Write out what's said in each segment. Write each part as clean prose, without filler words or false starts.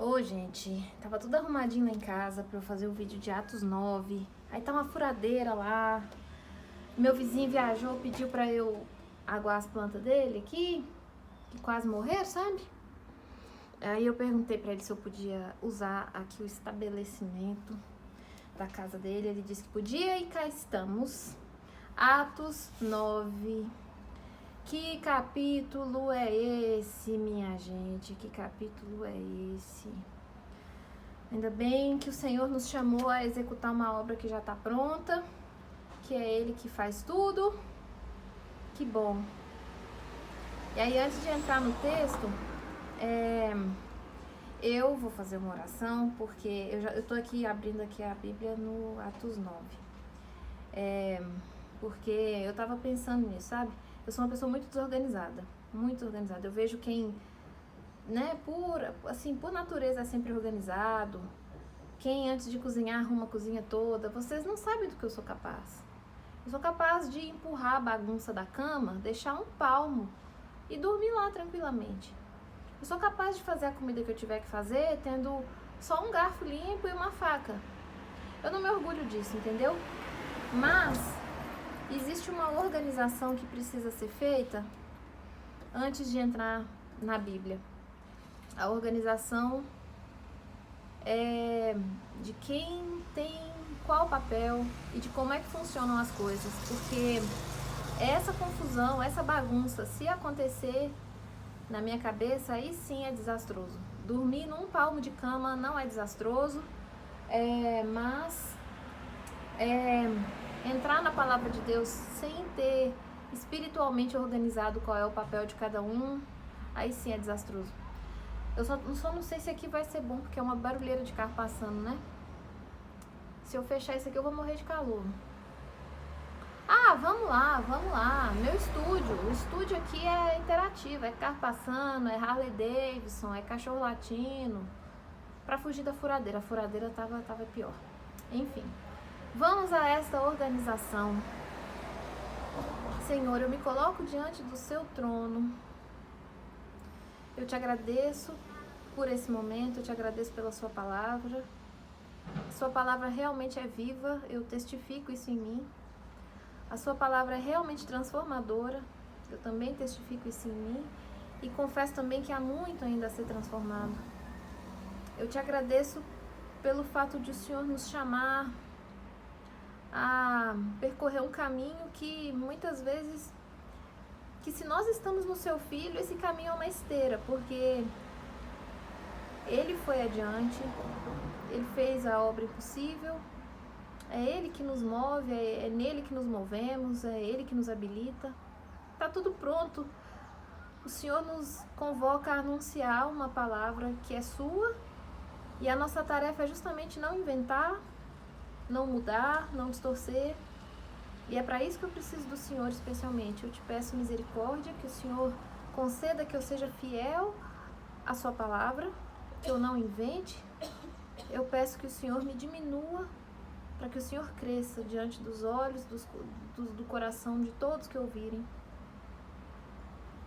Ô, gente, tava tudo arrumadinho lá em casa pra eu fazer o vídeo de Atos 9. Aí tá uma furadeira lá. Meu vizinho viajou, pediu pra eu aguar as plantas dele aqui, que quase morreram, sabe? Aí eu perguntei pra ele se eu podia usar aqui o estabelecimento da casa dele. Ele disse que podia e cá estamos. Atos 9. Que capítulo é esse, minha gente? Que capítulo é esse? Ainda bem que o Senhor nos chamou a executar uma obra que já está pronta, que é Ele que faz tudo. Que bom. E aí, antes de entrar no texto, eu vou fazer uma oração, porque eu tô aqui abrindo aqui a Bíblia no Atos 9. Porque eu tava pensando nisso, sabe? Eu sou uma pessoa muito desorganizada, muito organizada. Eu vejo quem, né, por natureza é sempre organizado. Quem antes de cozinhar arruma a cozinha toda. Vocês não sabem do que eu sou capaz. Eu sou capaz de empurrar a bagunça da cama, deixar um palmo e dormir lá tranquilamente. Eu sou capaz de fazer a comida que eu tiver que fazer tendo só um garfo limpo e uma faca. Eu não me orgulho disso, entendeu? Mas existe uma organização que precisa ser feita antes de entrar na Bíblia. A organização é de quem tem qual papel e de como é que funcionam as coisas. Porque essa confusão, essa bagunça, se acontecer na minha cabeça, aí sim é desastroso. Dormir num palmo de cama não é desastroso, mas entrar na palavra de Deus sem ter espiritualmente organizado qual é o papel de cada um, aí sim é desastroso. Eu só não sei se aqui vai ser bom, porque é uma barulheira de carro passando, né? Se eu fechar isso aqui, eu vou morrer de calor. Ah, vamos lá. Meu estúdio. O estúdio aqui é interativo, é carro passando, é Harley Davidson, é cachorro latino. Pra fugir da furadeira. A furadeira tava pior. Enfim. Vamos a esta organização. Senhor, eu me coloco diante do seu trono. Eu te agradeço por esse momento, eu te agradeço pela sua palavra. Sua palavra realmente é viva, eu testifico isso em mim. A sua palavra é realmente transformadora, eu também testifico isso em mim. E confesso também que há muito ainda a ser transformado. Eu te agradeço pelo fato de o Senhor nos chamar a percorrer um caminho que muitas vezes, que se nós estamos no seu Filho, esse caminho é uma esteira, porque Ele foi adiante, Ele fez a obra impossível, é Ele que nos move, é nele que nos movemos, é Ele que nos habilita. Está tudo pronto. O Senhor nos convoca a anunciar uma palavra que é sua, e a nossa tarefa é justamente não inventar, não mudar, não distorcer. E é para isso que eu preciso do Senhor especialmente. Eu te peço misericórdia, que o Senhor conceda que eu seja fiel à sua palavra, que eu não invente. Eu peço que o Senhor me diminua, para que o Senhor cresça diante dos olhos, do coração de todos que ouvirem.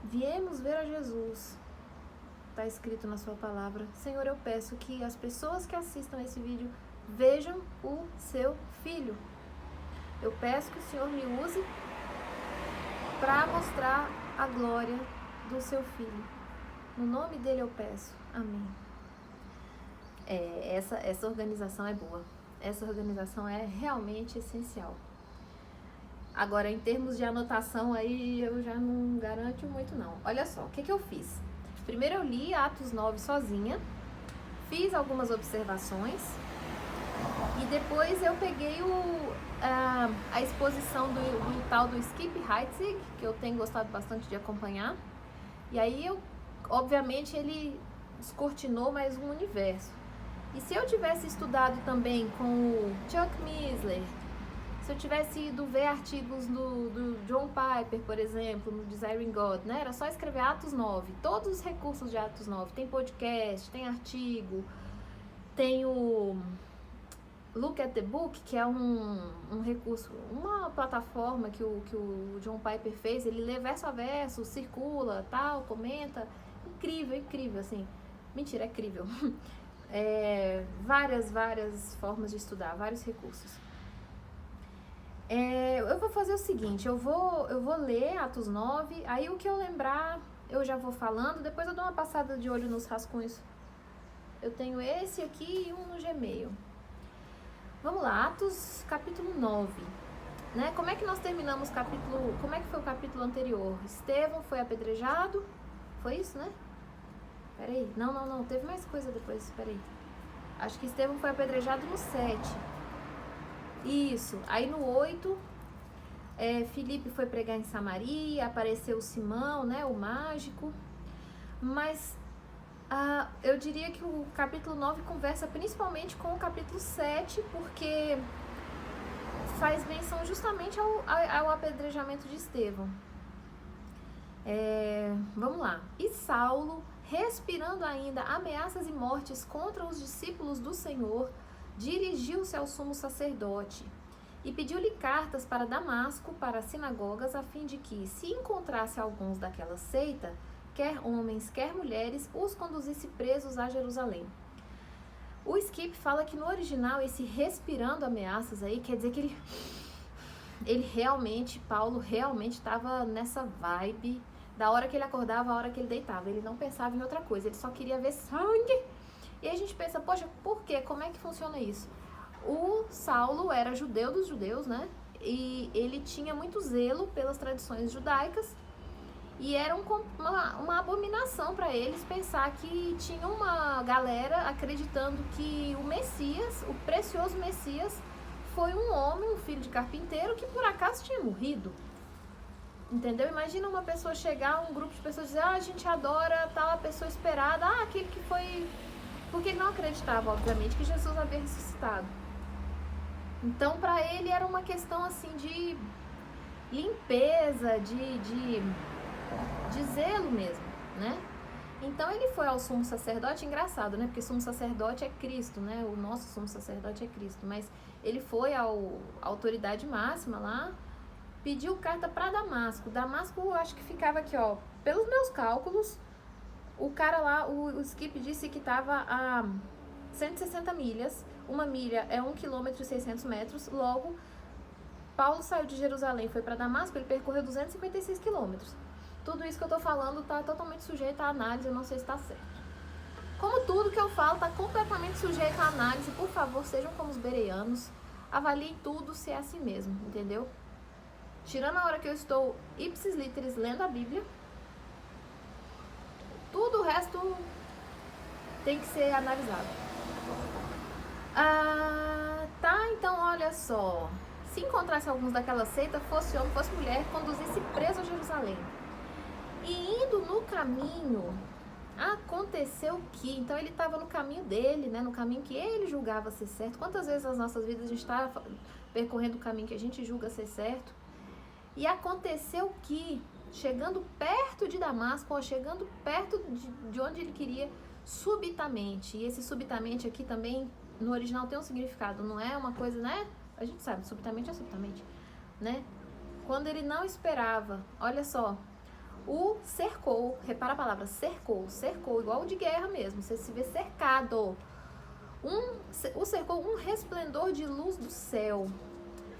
Viemos ver a Jesus, está escrito na sua palavra. Senhor, eu peço que as pessoas que assistam esse vídeo vejam o seu Filho. Eu peço que o Senhor me use para mostrar a glória do seu Filho. No nome dele eu peço. Amém. Essa organização é boa. Essa organização é realmente essencial. Agora, em termos de anotação, aí eu já não garanto muito não. Olha só, o que eu fiz? Primeiro eu li Atos 9 sozinha, fiz algumas observações, e depois eu peguei a exposição do tal do Skip Heitzig, que eu tenho gostado bastante de acompanhar. E aí, obviamente, ele descortinou mais um universo. E se eu tivesse estudado também com o Chuck Missler, se eu tivesse ido ver artigos do John Piper, por exemplo, no Desiring God, né? Era só escrever Atos 9, todos os recursos de Atos 9. Tem podcast, tem artigo, tem o Look at the Book, que é um recurso, uma plataforma que o John Piper fez. Ele lê verso a verso, circula, tal, comenta. Incrível, assim. Mentira, é incrível. várias formas de estudar, vários recursos. Eu vou fazer o seguinte, eu vou ler Atos 9, aí o que eu lembrar eu já vou falando, depois eu dou uma passada de olho nos rascunhos. Eu tenho esse aqui e um no Gmail. Vamos lá, Atos capítulo 9. Né? Como é que nós terminamos o capítulo, como é que foi o capítulo anterior? Estevão foi apedrejado, foi isso, né? Peraí, não, teve mais coisa depois, peraí. Acho que Estevão foi apedrejado no 7. Isso, aí no 8, Filipe foi pregar em Samaria, apareceu o Simão, né, o mágico. Mas eu diria que o capítulo 9 conversa principalmente com o capítulo 7, porque faz menção justamente ao apedrejamento de Estevão. Vamos lá. E Saulo, respirando ainda ameaças e mortes contra os discípulos do Senhor, dirigiu-se ao sumo sacerdote e pediu-lhe cartas para Damasco, para as sinagogas, a fim de que, se encontrasse alguns daquela seita, quer homens, quer mulheres, os conduzisse presos a Jerusalém. O Skip fala que no original esse respirando ameaças aí quer dizer que ele realmente, Paulo realmente estava nessa vibe da hora que ele acordava, a hora que ele deitava. Ele não pensava em outra coisa, ele só queria ver sangue. E a gente pensa, poxa, por quê? Como é que funciona isso? O Saulo era judeu dos judeus, né? E ele tinha muito zelo pelas tradições judaicas. E era uma abominação para eles pensar que tinha uma galera acreditando que o Messias, o precioso Messias, foi um homem, um filho de carpinteiro, que por acaso tinha morrido. Entendeu? Imagina uma pessoa chegar, um grupo de pessoas dizer, a gente adora tal pessoa esperada, aquele que foi... Porque ele não acreditava, obviamente, que Jesus havia ressuscitado. Então, para ele era uma questão assim de limpeza, de zelo mesmo, né? Então ele foi ao sumo sacerdote, engraçado, né? Porque sumo sacerdote é Cristo, né? O nosso sumo sacerdote é Cristo, mas ele foi à autoridade máxima lá, pediu carta para Damasco. Damasco, eu acho que ficava aqui, ó, pelos meus cálculos, o cara lá, o Skip disse que estava a 160 milhas, uma milha é 1 km e 600 metros, logo, Paulo saiu de Jerusalém, foi para Damasco, ele percorreu 256 quilômetros. Tudo isso que eu tô falando está totalmente sujeito à análise, eu não sei se está certo. Como tudo que eu falo está completamente sujeito à análise, por favor, sejam como os bereanos, avaliem tudo se é assim mesmo, entendeu? Tirando a hora que eu estou ipsis literis lendo a Bíblia, tudo o resto tem que ser analisado. Tá, então olha só, se encontrasse alguns daquela seita, fosse homem, fosse mulher, conduzisse preso a Jerusalém. E indo no caminho, aconteceu que, então ele estava no caminho dele, né, no caminho que ele julgava ser certo. Quantas vezes nas nossas vidas a gente está percorrendo o caminho que a gente julga ser certo? E aconteceu que, chegando perto de Damasco, chegando perto de onde ele queria, subitamente, e esse subitamente aqui também, no original tem um significado, não é uma coisa, né? A gente sabe, subitamente é subitamente, né? Quando ele não esperava, olha só, o cercou, repara a palavra, cercou, igual de guerra mesmo, você se vê cercado. O cercou um resplendor de luz do céu.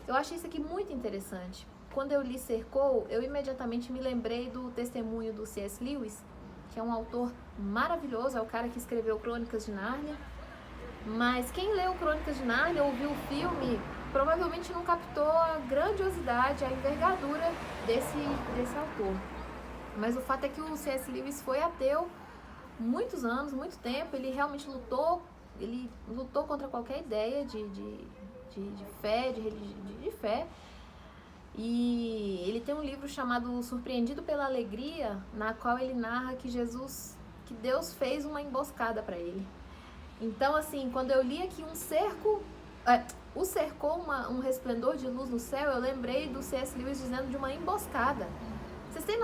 Eu achei isso aqui muito interessante. Quando eu li cercou, eu imediatamente me lembrei do testemunho do C.S. Lewis, que é um autor maravilhoso, é o cara que escreveu Crônicas de Nárnia. Mas quem leu Crônicas de Nárnia, ouviu o filme, provavelmente não captou a grandiosidade, a envergadura desse autor. Mas o fato é que o C.S. Lewis foi ateu muitos anos, muito tempo. Ele realmente lutou contra qualquer ideia de fé, de fé. E ele tem um livro chamado Surpreendido pela Alegria, na qual ele narra que Deus fez uma emboscada para ele. Então, assim, quando eu li aqui o cercou um resplendor de luz no céu, eu lembrei do C.S. Lewis dizendo de uma emboscada. Vocês têm,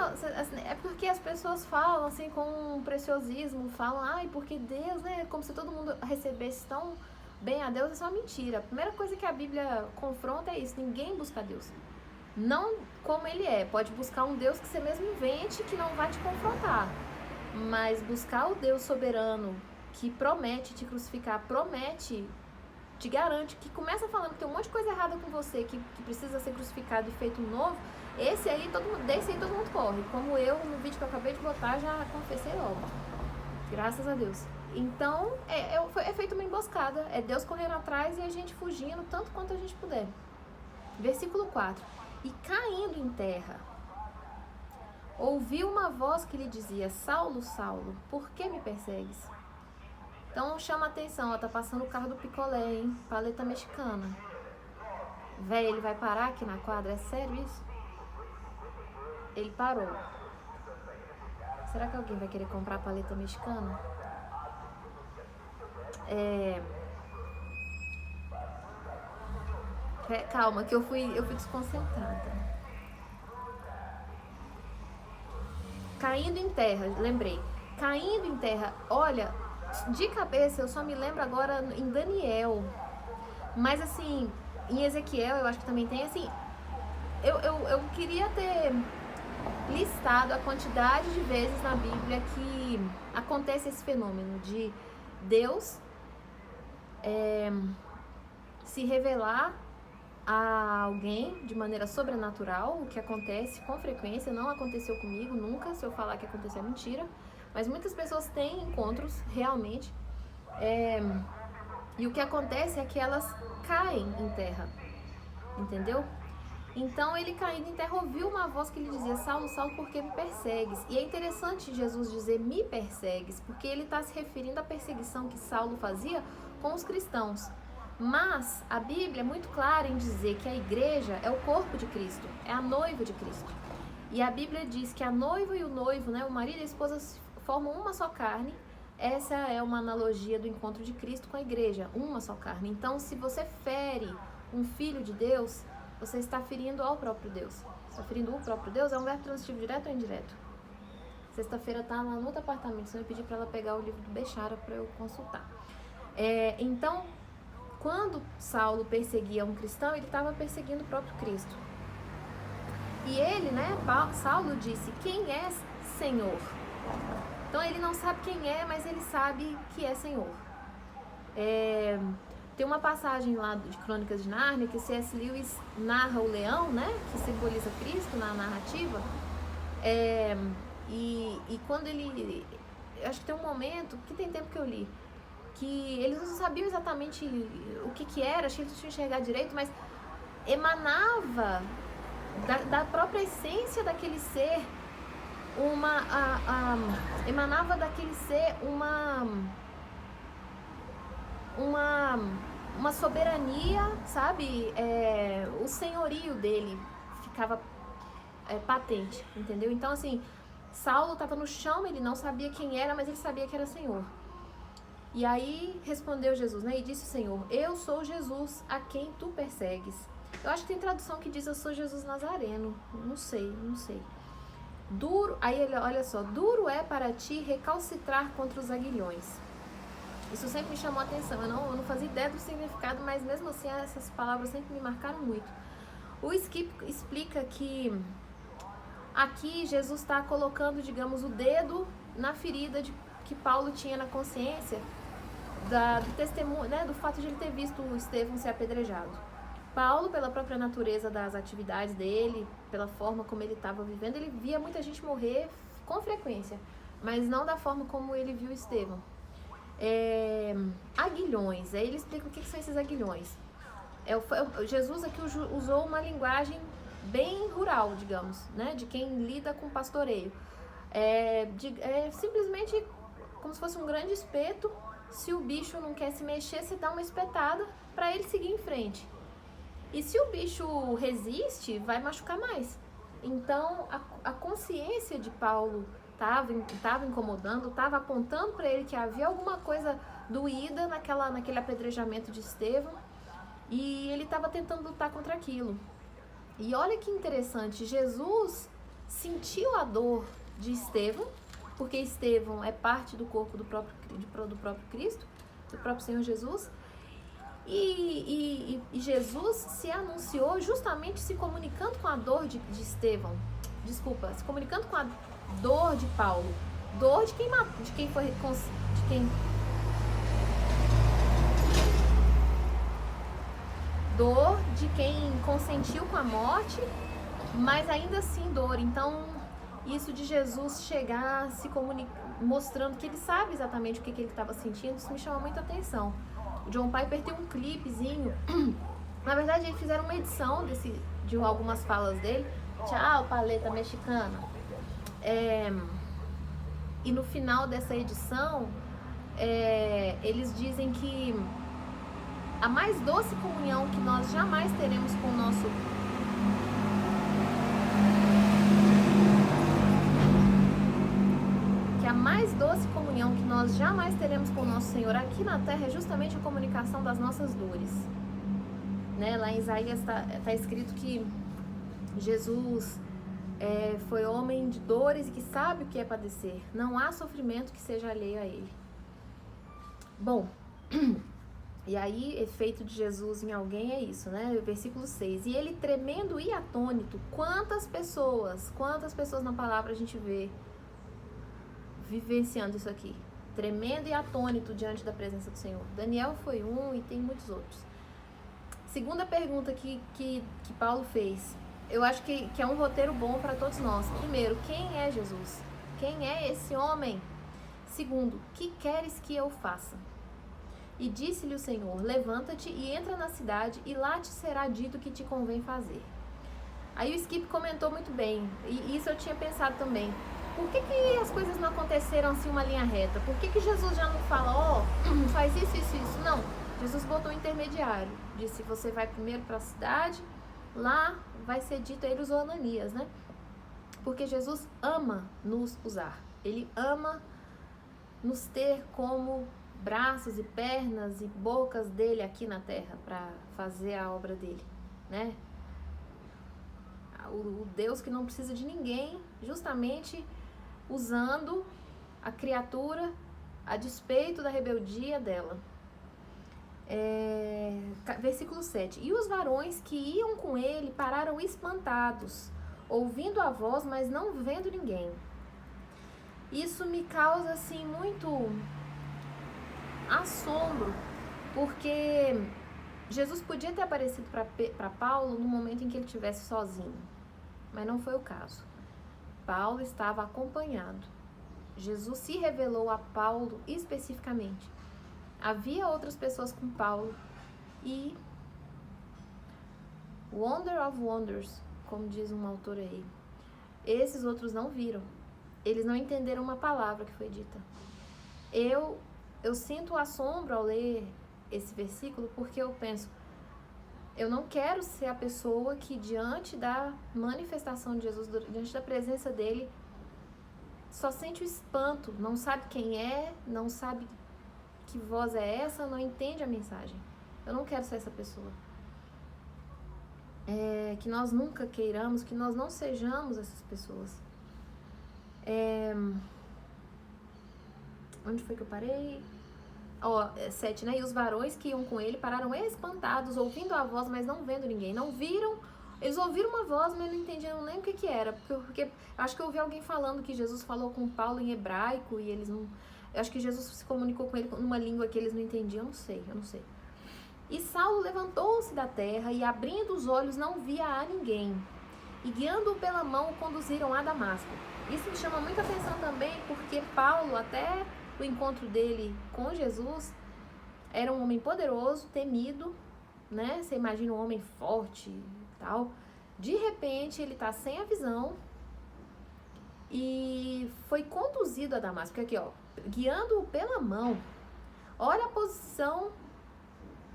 é porque as pessoas falam assim com um preciosismo, falam, porque Deus, né, como se todo mundo recebesse tão bem a Deus. Isso é uma mentira. A primeira coisa que a Bíblia confronta é isso, ninguém busca Deus. Não como ele é, pode buscar um Deus que você mesmo invente, que não vai te confrontar. Mas buscar o Deus soberano, que promete te crucificar, te garante, que começa falando que tem um monte de coisa errada com você, que precisa ser crucificado e feito um novo, desse aí todo mundo corre. Como eu, no vídeo que eu acabei de botar, já confessei logo. Graças a Deus. Então, é feito uma emboscada. É Deus correndo atrás e a gente fugindo tanto quanto a gente puder. Versículo 4. E caindo em terra, ouviu uma voz que lhe dizia: Saulo, Saulo, por que me persegues? Então chama a atenção, ó, tá passando o carro do picolé, hein? Paleta mexicana. Véi, ele vai parar aqui na quadra? É sério isso? Ele parou. Será que alguém vai querer comprar paleta mexicana? Calma, que eu fui desconcentrada. Caindo em terra, lembrei. Caindo em terra, olha, de cabeça eu só me lembro agora em Daniel. Mas assim, em Ezequiel eu acho que também tem, assim, eu queria ter listado a quantidade de vezes na Bíblia que acontece esse fenômeno de Deus se revelar a alguém de maneira sobrenatural, o que acontece com frequência. Não aconteceu comigo nunca, se eu falar que aconteceu é mentira, mas muitas pessoas têm encontros realmente, e o que acontece é que elas caem em terra, entendeu? Então ele caindo em terra ouviu uma voz que lhe dizia: Saulo, Saulo, por que me persegues? E é interessante Jesus dizer me persegues, porque ele está se referindo à perseguição que Saulo fazia com os cristãos. Mas a Bíblia é muito clara em dizer que a igreja é o corpo de Cristo, é a noiva de Cristo. E a Bíblia diz que a noiva e o noivo, né, o marido e a esposa formam uma só carne. Essa é uma analogia do encontro de Cristo com a igreja, uma só carne. Então, se você fere um filho de Deus, você está ferindo ao próprio Deus. Você está ferindo o próprio Deus, é um verbo transitivo direto ou indireto? Sexta-feira tá lá no outro apartamento, senão eu pedi para ela pegar o livro do Bechara para eu consultar. Então, quando Saulo perseguia um cristão, ele estava perseguindo o próprio Cristo. E ele, né, Saulo disse: quem é Senhor? Então ele não sabe quem é, mas ele sabe que é Senhor. Tem uma passagem lá de Crônicas de Nárnia que C.S. Lewis narra o leão, né, que simboliza Cristo na narrativa. E quando ele... acho que tem um momento, que tem tempo que eu li, que eles não sabiam exatamente o que era, acho que eles tinham enxergado direito, mas emanava da própria essência daquele ser emanava daquele ser uma soberania, sabe? O senhorio dele ficava patente, entendeu? Então, assim, Saulo estava no chão, ele não sabia quem era, mas ele sabia que era Senhor. E aí respondeu Jesus, né? E disse o Senhor: eu sou Jesus a quem tu persegues. Eu acho que tem tradução que diz: eu sou Jesus Nazareno. Não sei. Duro, aí ele, olha só: duro é para ti recalcitrar contra os aguilhões. Isso sempre me chamou a atenção. Eu não fazia ideia do significado, mas mesmo assim essas palavras sempre me marcaram muito. O Skip explica que aqui Jesus está colocando, digamos, o dedo na ferida que Paulo tinha na consciência do testemunho, né, do fato de ele ter visto o Estevão ser apedrejado. Paulo, pela própria natureza das atividades dele, pela forma como ele estava vivendo, ele via muita gente morrer com frequência, mas não da forma como ele viu Estevão. Aguilhões, aí ele explica o que são esses aguilhões. Jesus aqui usou uma linguagem bem rural, digamos, né, de quem lida com pastoreio. Simplesmente como se fosse um grande espeto. Se o bicho não quer se mexer, você dá uma espetada para ele seguir em frente. E se o bicho resiste, vai machucar mais. Então, a consciência de Paulo estava incomodando, estava apontando para ele que havia alguma coisa doída naquele apedrejamento de Estevão, e ele estava tentando lutar contra aquilo. E olha que interessante, Jesus sentiu a dor de Estevão, porque Estevão é parte do corpo do próprio Cristo, do próprio Senhor Jesus. E Jesus se anunciou justamente se comunicando com a dor de Estevão. Desculpa, se comunicando com a dor de Paulo. Dor de quem dor de quem consentiu com a morte, mas ainda assim dor. Então, isso de Jesus chegar se mostrando que ele sabe exatamente o que ele estava sentindo, isso me chama muita atenção. O John Piper tem um clipezinho, na verdade eles fizeram uma edição de algumas falas dele. Tchau, paleta mexicana. E no final dessa edição, eles dizem que a mais doce comunhão que nós jamais teremos com o nosso Senhor aqui na terra é justamente a comunicação das nossas dores, né? Lá em Isaías tá escrito que Jesus foi homem de dores e que sabe o que é padecer. Não há sofrimento que seja alheio a ele. Bom, e aí, efeito de Jesus em alguém é isso, né? Versículo 6. E ele tremendo e atônito. Quantas pessoas na palavra a gente vê vivenciando isso aqui? Tremendo e atônito diante da presença do Senhor. Daniel foi um e tem muitos outros. Segunda pergunta que Paulo fez. Eu acho que é um roteiro bom para todos nós. Primeiro, quem é Jesus? Quem é esse homem? Segundo, que queres que eu faça? E disse-lhe o Senhor, levanta-te e entra na cidade, e lá te será dito o que te convém fazer. Aí o Skip comentou muito bem, e isso eu tinha pensado também. Por que as coisas não aconteceram assim uma linha reta? Por que Jesus já não fala, faz isso, isso, isso? Não, Jesus botou um intermediário. Disse, você vai primeiro para a cidade, lá vai ser dito, ele usou Ananias, né? Porque Jesus ama nos usar. Ele ama nos ter como braços e pernas e bocas dele aqui na terra para fazer a obra dele, né? O Deus que não precisa de ninguém, justamente usando a criatura a despeito da rebeldia dela. Versículo 7. E os varões que iam com ele pararam espantados, ouvindo a voz, mas não vendo ninguém. Isso me causa assim muito assombro, porque Jesus podia ter aparecido para Paulo no momento em que ele estivesse sozinho, mas não foi o caso. Paulo estava acompanhado. Jesus se revelou a Paulo especificamente. Havia outras pessoas com Paulo e wonder of wonders, como diz um autor aí, esses outros não viram. Eles não entenderam uma palavra que foi dita. Eu sinto assombro ao ler esse versículo, porque eu penso, eu não quero ser a pessoa que diante da manifestação de Jesus, diante da presença dele, só sente o espanto, não sabe quem é, não sabe que voz é essa, não entende a mensagem. Eu não quero ser essa pessoa. Que nós nunca queiramos, que nós não sejamos essas pessoas. Onde foi que eu parei? 7, né? E os varões que iam com ele pararam espantados, ouvindo a voz, mas não vendo ninguém. Não viram, eles ouviram uma voz, mas não entendiam nem o que era. Porque acho que eu ouvi alguém falando que Jesus falou com Paulo em hebraico e eles não... Eu acho que Jesus se comunicou com ele numa língua que eles não entendiam, eu não sei. E Saulo levantou-se da terra e, abrindo os olhos, não via a ninguém. E, guiando-o pela mão, o conduziram a Damasco. Isso me chama muita atenção também, porque Paulo, até o encontro dele com Jesus, era um homem poderoso, temido, né? Você imagina um homem forte e tal. De repente, ele tá sem a visão e foi conduzido a Damasco. Porque aqui, guiando-o pela mão. Olha a posição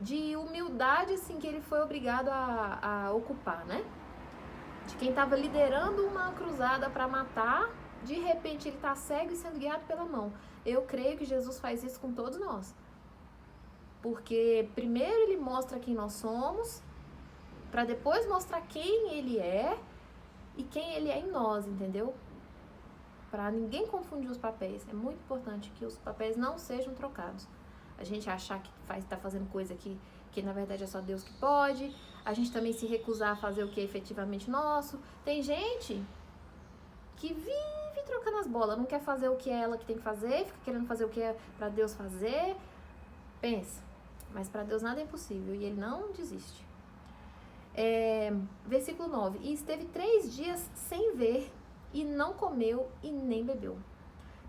de humildade, assim, que ele foi obrigado a ocupar, né? De quem estava liderando uma cruzada para matar, de repente ele está cego e sendo guiado pela mão. Eu creio que Jesus faz isso com todos nós. Porque primeiro ele mostra quem nós somos, para depois mostrar quem ele é e quem ele é em nós, entendeu? Para ninguém confundir os papéis. É muito importante que os papéis não sejam trocados. A gente achar que está fazendo coisa que na verdade é só Deus que pode. A gente também se recusar a fazer o que é efetivamente nosso. Tem gente que vive trocando as bolas, não quer fazer o que é ela que tem que fazer, fica querendo fazer o que é para Deus fazer. Pensa, mas para Deus nada é impossível e ele não desiste. Versículo 9. E esteve 3 dias sem ver, e não comeu e nem bebeu.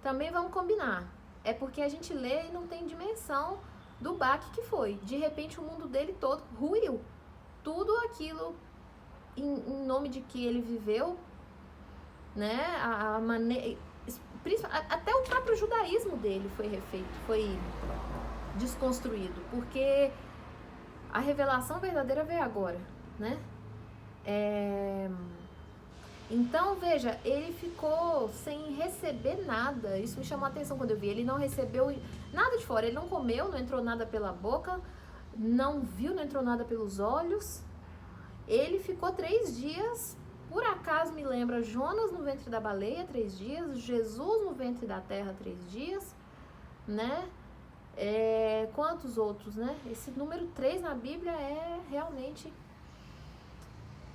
Também vamos combinar. É porque a gente lê e não tem dimensão do baque que foi. De repente o mundo dele todo ruiu. Tudo aquilo em nome de que ele viveu, né? Até o próprio judaísmo dele foi refeito, foi desconstruído, porque a revelação verdadeira veio agora, né? Então, veja, ele ficou sem receber nada. Isso me chamou a atenção quando eu vi. Ele não recebeu nada de fora. Ele não comeu, não entrou nada pela boca, não viu, não entrou nada pelos olhos. Ele ficou 3 dias. Por acaso me lembra Jonas no ventre da baleia, 3 dias. Jesus no ventre da terra, 3 dias. Né? Quantos outros, né? Esse número 3 na Bíblia é realmente...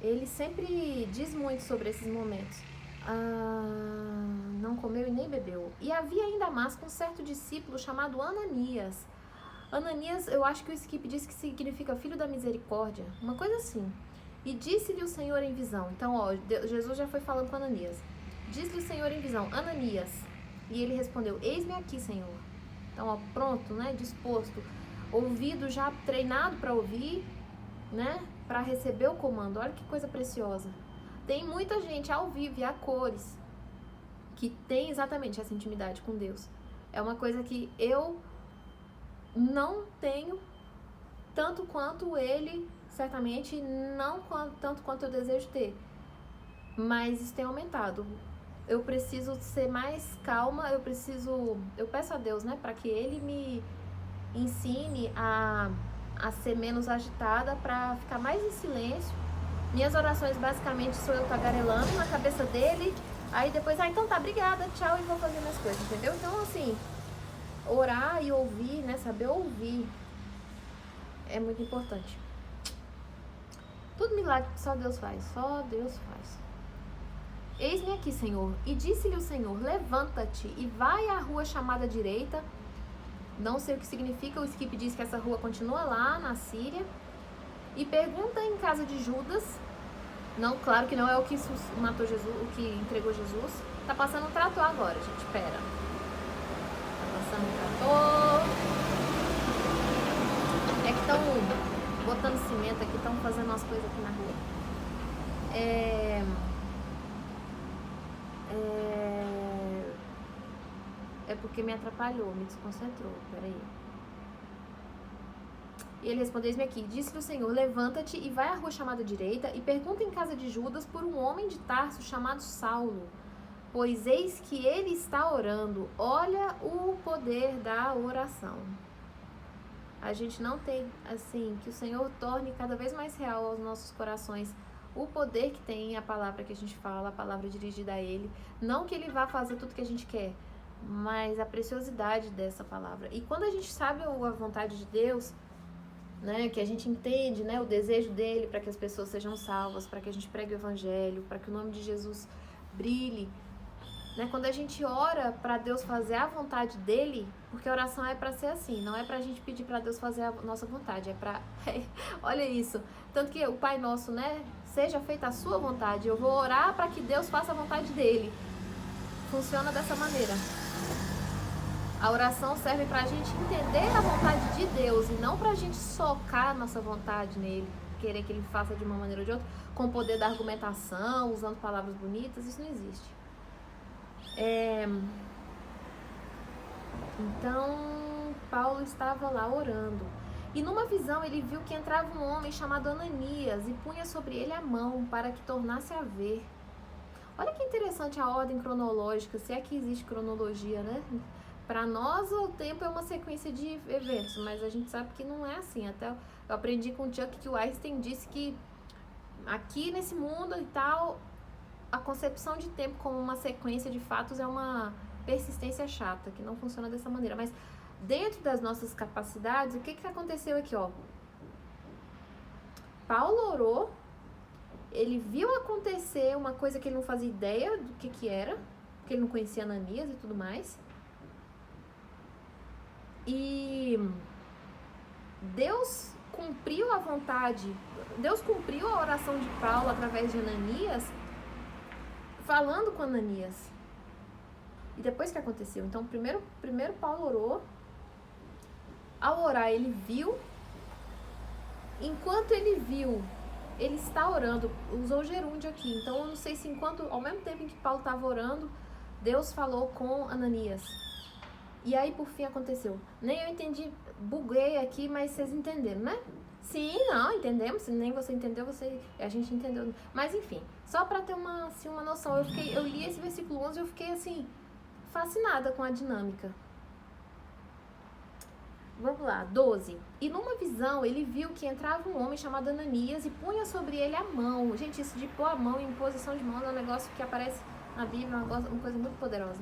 Ele sempre diz muito sobre esses momentos. Não comeu e nem bebeu. E havia em Damasco um certo discípulo chamado Ananias. Ananias, eu acho que o Skip diz que significa filho da misericórdia. Uma coisa assim. E disse-lhe o Senhor em visão. Então, Jesus já foi falando com Ananias. Disse-lhe o Senhor em visão, Ananias. E ele respondeu, eis-me aqui, Senhor. Então, pronto, né? Disposto. Ouvido já treinado para ouvir, né? Para receber o comando. Olha que coisa preciosa. Tem muita gente ao vivo e a cores que tem exatamente essa intimidade com Deus. É uma coisa que eu não tenho tanto quanto ele, certamente, não tanto quanto eu desejo ter. Mas isso tem aumentado. Eu preciso ser mais calma, eu peço a Deus, né, para que ele me ensine a ser menos agitada, para ficar mais em silêncio. Minhas orações basicamente sou eu tagarelando na cabeça dele, aí depois, então tá, obrigada, tchau, e vou fazer minhas coisas, entendeu? Então, assim, orar e ouvir, né, saber ouvir é muito importante. Tudo milagre que só Deus faz, só Deus faz. Eis-me aqui, Senhor, e disse-lhe o Senhor, levanta-te e vai à rua chamada direita. Não sei o que significa, o Skip diz que essa rua continua lá na Síria. E pergunta em casa de Judas. Não, claro que não é o que matou Jesus, o que entregou Jesus. Tá passando um trator agora, gente, pera. Tá passando um trator. É que estão botando cimento aqui, estão fazendo umas coisas aqui na rua. É porque me atrapalhou, me desconcentrou, peraí. E ele respondeu, eis-me aqui, disse-lhe o Senhor, levanta-te e vai à rua chamada direita e pergunta em casa de Judas por um homem de Tarso chamado Saulo, pois eis que ele está orando. Olha o poder da oração. A gente não tem, assim, que o Senhor torne cada vez mais real aos nossos corações o poder que tem a palavra que a gente fala, a palavra dirigida a Ele. Não que Ele vá fazer tudo que a gente quer, mas a preciosidade dessa palavra. E quando a gente sabe a vontade de Deus, né, que a gente entende, né, o desejo dele para que as pessoas sejam salvas, para que a gente pregue o evangelho, para que o nome de Jesus brilhe, né, quando a gente ora para Deus fazer a vontade dele, porque a oração é para ser assim, não é para a gente pedir para Deus fazer a nossa vontade, é para olha isso, tanto que o Pai Nosso, né, seja feita a sua vontade, eu vou orar para que Deus faça a vontade dele. Funciona dessa maneira. A oração serve para a gente entender a vontade de Deus e não para a gente socar a nossa vontade nele, querer que ele faça de uma maneira ou de outra, com o poder da argumentação, usando palavras bonitas. Isso não existe. Então, Paulo estava lá orando. E numa visão ele viu que entrava um homem chamado Ananias e punha sobre ele a mão para que tornasse a ver. Olha que interessante a ordem cronológica, se é que existe cronologia, né? Para nós, o tempo é uma sequência de eventos, mas a gente sabe que não é assim. Até eu aprendi com o Chuck que o Einstein disse que aqui nesse mundo e tal, a concepção de tempo como uma sequência de fatos é uma persistência chata, que não funciona dessa maneira. Mas dentro das nossas capacidades, o que aconteceu aqui, ó? Paulo orou, ele viu acontecer uma coisa que ele não fazia ideia do que era, porque ele não conhecia Ananias e tudo mais. E Deus, com cumpriu a vontade, Deus cumpriu a oração de Paulo através de Ananias, falando com Ananias. E depois que aconteceu? Então, primeiro Paulo orou. Ao orar, ele viu. Enquanto ele viu, ele está orando. Usou gerúndio aqui. Então, eu não sei se ao mesmo tempo em que Paulo estava orando, Deus falou com Ananias. E aí, por fim, aconteceu. Nem eu entendi, buguei aqui, mas vocês entenderam, né? Sim, não, entendemos. Se nem você entendeu, a gente entendeu. Mas, enfim, só para ter uma noção, eu li esse versículo 11 e eu fiquei, assim, fascinada com a dinâmica. Vamos lá, 12. E numa visão, ele viu que entrava um homem chamado Ananias e punha sobre ele a mão. Gente, isso de pôr a mão em posição de mão é um negócio que aparece na Bíblia, uma coisa muito poderosa.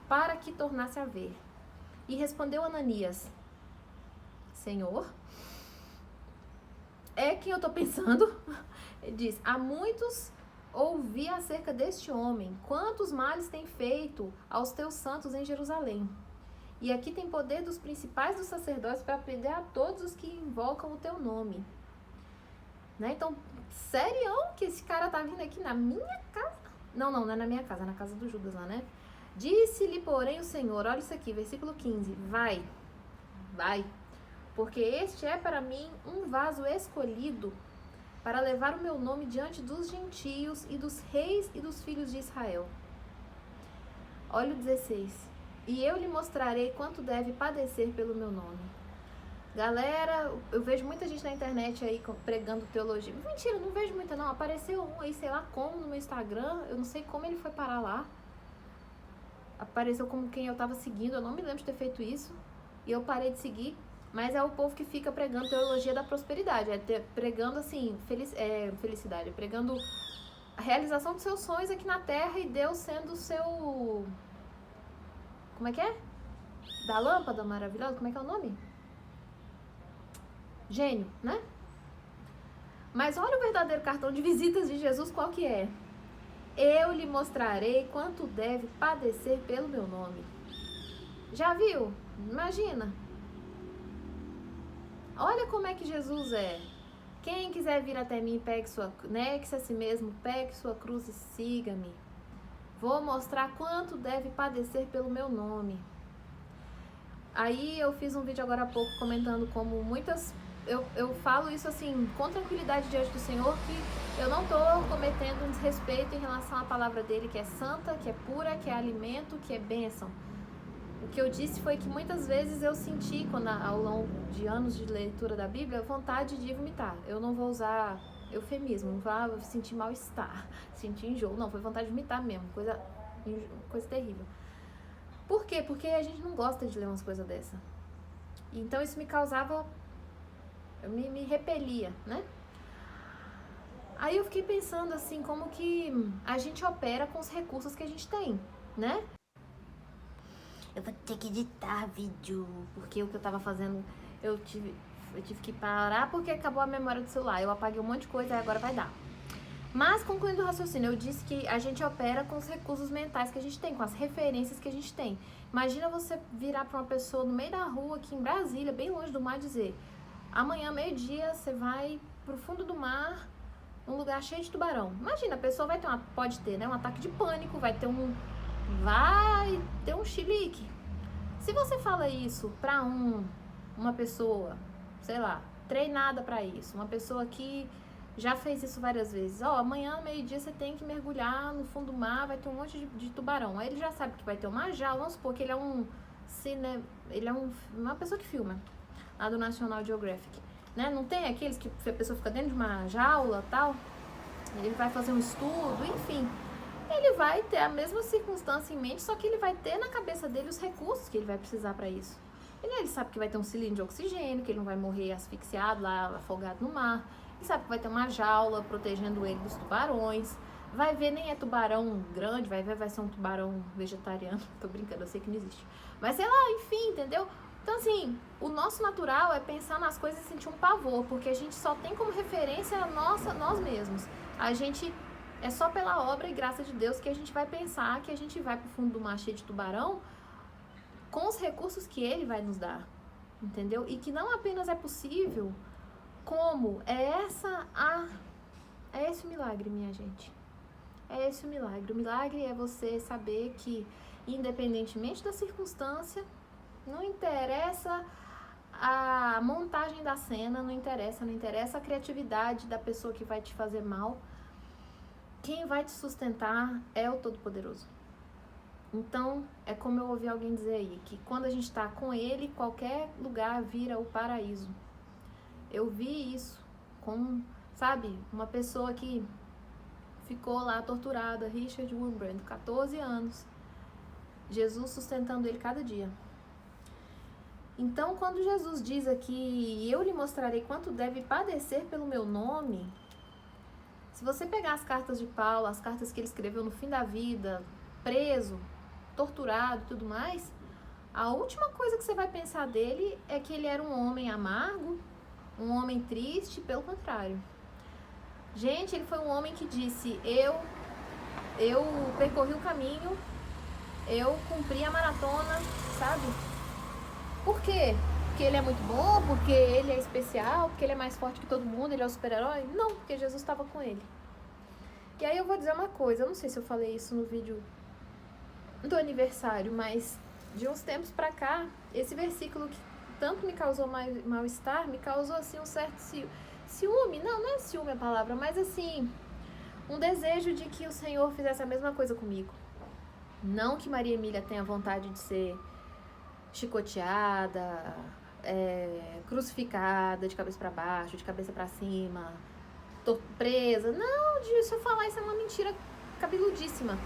Para que tornasse a ver. E respondeu Ananias: Senhor, é quem eu tô pensando? Ele diz: há muitos ouvi acerca deste homem, quantos males tem feito aos teus santos em Jerusalém. E aqui tem poder dos principais dos sacerdotes para prender a todos os que invocam o teu nome. Né? Então, sério que esse cara tá vindo aqui na minha casa? Não é na minha casa, é na casa do Judas lá, né? Disse-lhe, porém, o Senhor, olha isso aqui, versículo 15, vai, porque este é para mim um vaso escolhido para levar o meu nome diante dos gentios e dos reis e dos filhos de Israel. Olha o 16, e eu lhe mostrarei quanto deve padecer pelo meu nome. Galera, eu vejo muita gente na internet aí pregando teologia. Mentira, não vejo muita não, apareceu um aí, sei lá como, no meu Instagram, eu não sei como ele foi parar lá. Apareceu como quem eu tava seguindo, eu não me lembro de ter feito isso, e eu parei de seguir, mas é o povo que fica pregando teologia da prosperidade, pregando assim, felicidade, pregando a realização dos seus sonhos aqui na terra e Deus sendo o seu, como é que é? Da lâmpada maravilhosa, como é que é o nome? Gênio, né? Mas olha o verdadeiro cartão de visitas de Jesus, qual que é? Eu lhe mostrarei quanto deve padecer pelo meu nome. Já viu? Imagina. Olha como é que Jesus é. Quem quiser vir até mim, negue-se a si mesmo, pegue sua cruz e siga-me. Vou mostrar quanto deve padecer pelo meu nome. Aí eu fiz um vídeo agora há pouco comentando como muitas... Eu falo isso assim, com tranquilidade diante do Senhor, que eu não estou cometendo um desrespeito em relação à palavra dele, que é santa, que é pura, que é alimento, que é bênção. O que eu disse foi que muitas vezes eu senti, ao longo de anos de leitura da Bíblia, vontade de vomitar. Eu não vou usar eufemismo, não vou sentir mal-estar, sentir enjoo. Não, foi vontade de vomitar mesmo, coisa terrível. Por quê? Porque a gente não gosta de ler umas coisas dessa. Então isso me causava... Me repelia, né? Aí eu fiquei pensando assim, como que a gente opera com os recursos que a gente tem, né? Eu vou ter que editar vídeo, porque o que eu tava fazendo, eu tive que parar porque acabou a memória do celular. Eu apaguei um monte de coisa e agora vai dar. Mas, concluindo o raciocínio, eu disse que a gente opera com os recursos mentais que a gente tem, com as referências que a gente tem. Imagina você virar pra uma pessoa no meio da rua, aqui em Brasília, bem longe do mar, e dizer... Amanhã, meio-dia, você vai pro fundo do mar, num lugar cheio de tubarão. Imagina, a pessoa pode ter, né, um ataque de pânico, vai ter um chilique. Se você fala isso pra uma pessoa, sei lá, treinada pra isso, uma pessoa que já fez isso várias vezes, amanhã, meio-dia, você tem que mergulhar no fundo do mar, vai ter um monte de tubarão. Aí ele já sabe que vai ter uma jaula, vamos supor que ele é uma pessoa que filma. Lá do National Geographic, né? Não tem aqueles que a pessoa fica dentro de uma jaula e tal, ele vai fazer um estudo, enfim. Ele vai ter a mesma circunstância em mente, só que ele vai ter na cabeça dele os recursos que ele vai precisar para isso. Ele sabe que vai ter um cilindro de oxigênio, que ele não vai morrer asfixiado lá, afogado no mar. Ele sabe que vai ter uma jaula protegendo ele dos tubarões. Vai ver, nem é tubarão grande, vai ser um tubarão vegetariano. Tô brincando, eu sei que não existe. Mas sei lá, enfim, entendeu? Então, assim, o nosso natural é pensar nas coisas e sentir um pavor, porque a gente só tem como referência nós mesmos. A gente, é só pela obra e graça de Deus que a gente vai pensar que a gente vai pro fundo do mar cheio de tubarão com os recursos que Ele vai nos dar, entendeu? E que não apenas é possível, como? É esse o milagre, minha gente. É esse o milagre. O milagre é você saber que, independentemente da circunstância, não interessa a montagem da cena, não interessa a criatividade da pessoa que vai te fazer mal. Quem vai te sustentar é o Todo-Poderoso. Então, é como eu ouvi alguém dizer aí, que quando a gente está com Ele, qualquer lugar vira o paraíso. Eu vi isso com, sabe, uma pessoa que ficou lá torturada, Richard Wurmbrand, 14 anos, Jesus sustentando ele cada dia. Então, quando Jesus diz aqui, eu lhe mostrarei quanto deve padecer pelo meu nome, se você pegar as cartas de Paulo, as cartas que ele escreveu no fim da vida, preso, torturado e tudo mais, a última coisa que você vai pensar dele é que ele era um homem amargo, um homem triste, pelo contrário. Gente, ele foi um homem que disse, eu percorri o caminho, eu cumpri a maratona, sabe? Por quê? Porque ele é muito bom, porque ele é especial, porque ele é mais forte que todo mundo, ele é o super-herói? Não, porque Jesus estava com ele. E aí eu vou dizer uma coisa, eu não sei se eu falei isso no vídeo do aniversário, mas de uns tempos pra cá, esse versículo que tanto me causou mal-estar, me causou assim um certo ciúme, não é ciúme a palavra, mas assim, um desejo de que o Senhor fizesse a mesma coisa comigo. Não que Maria Emília tenha vontade de ser chicoteada, crucificada de cabeça pra baixo, de cabeça pra cima, presa. Não, se eu falar isso é uma mentira cabeludíssima.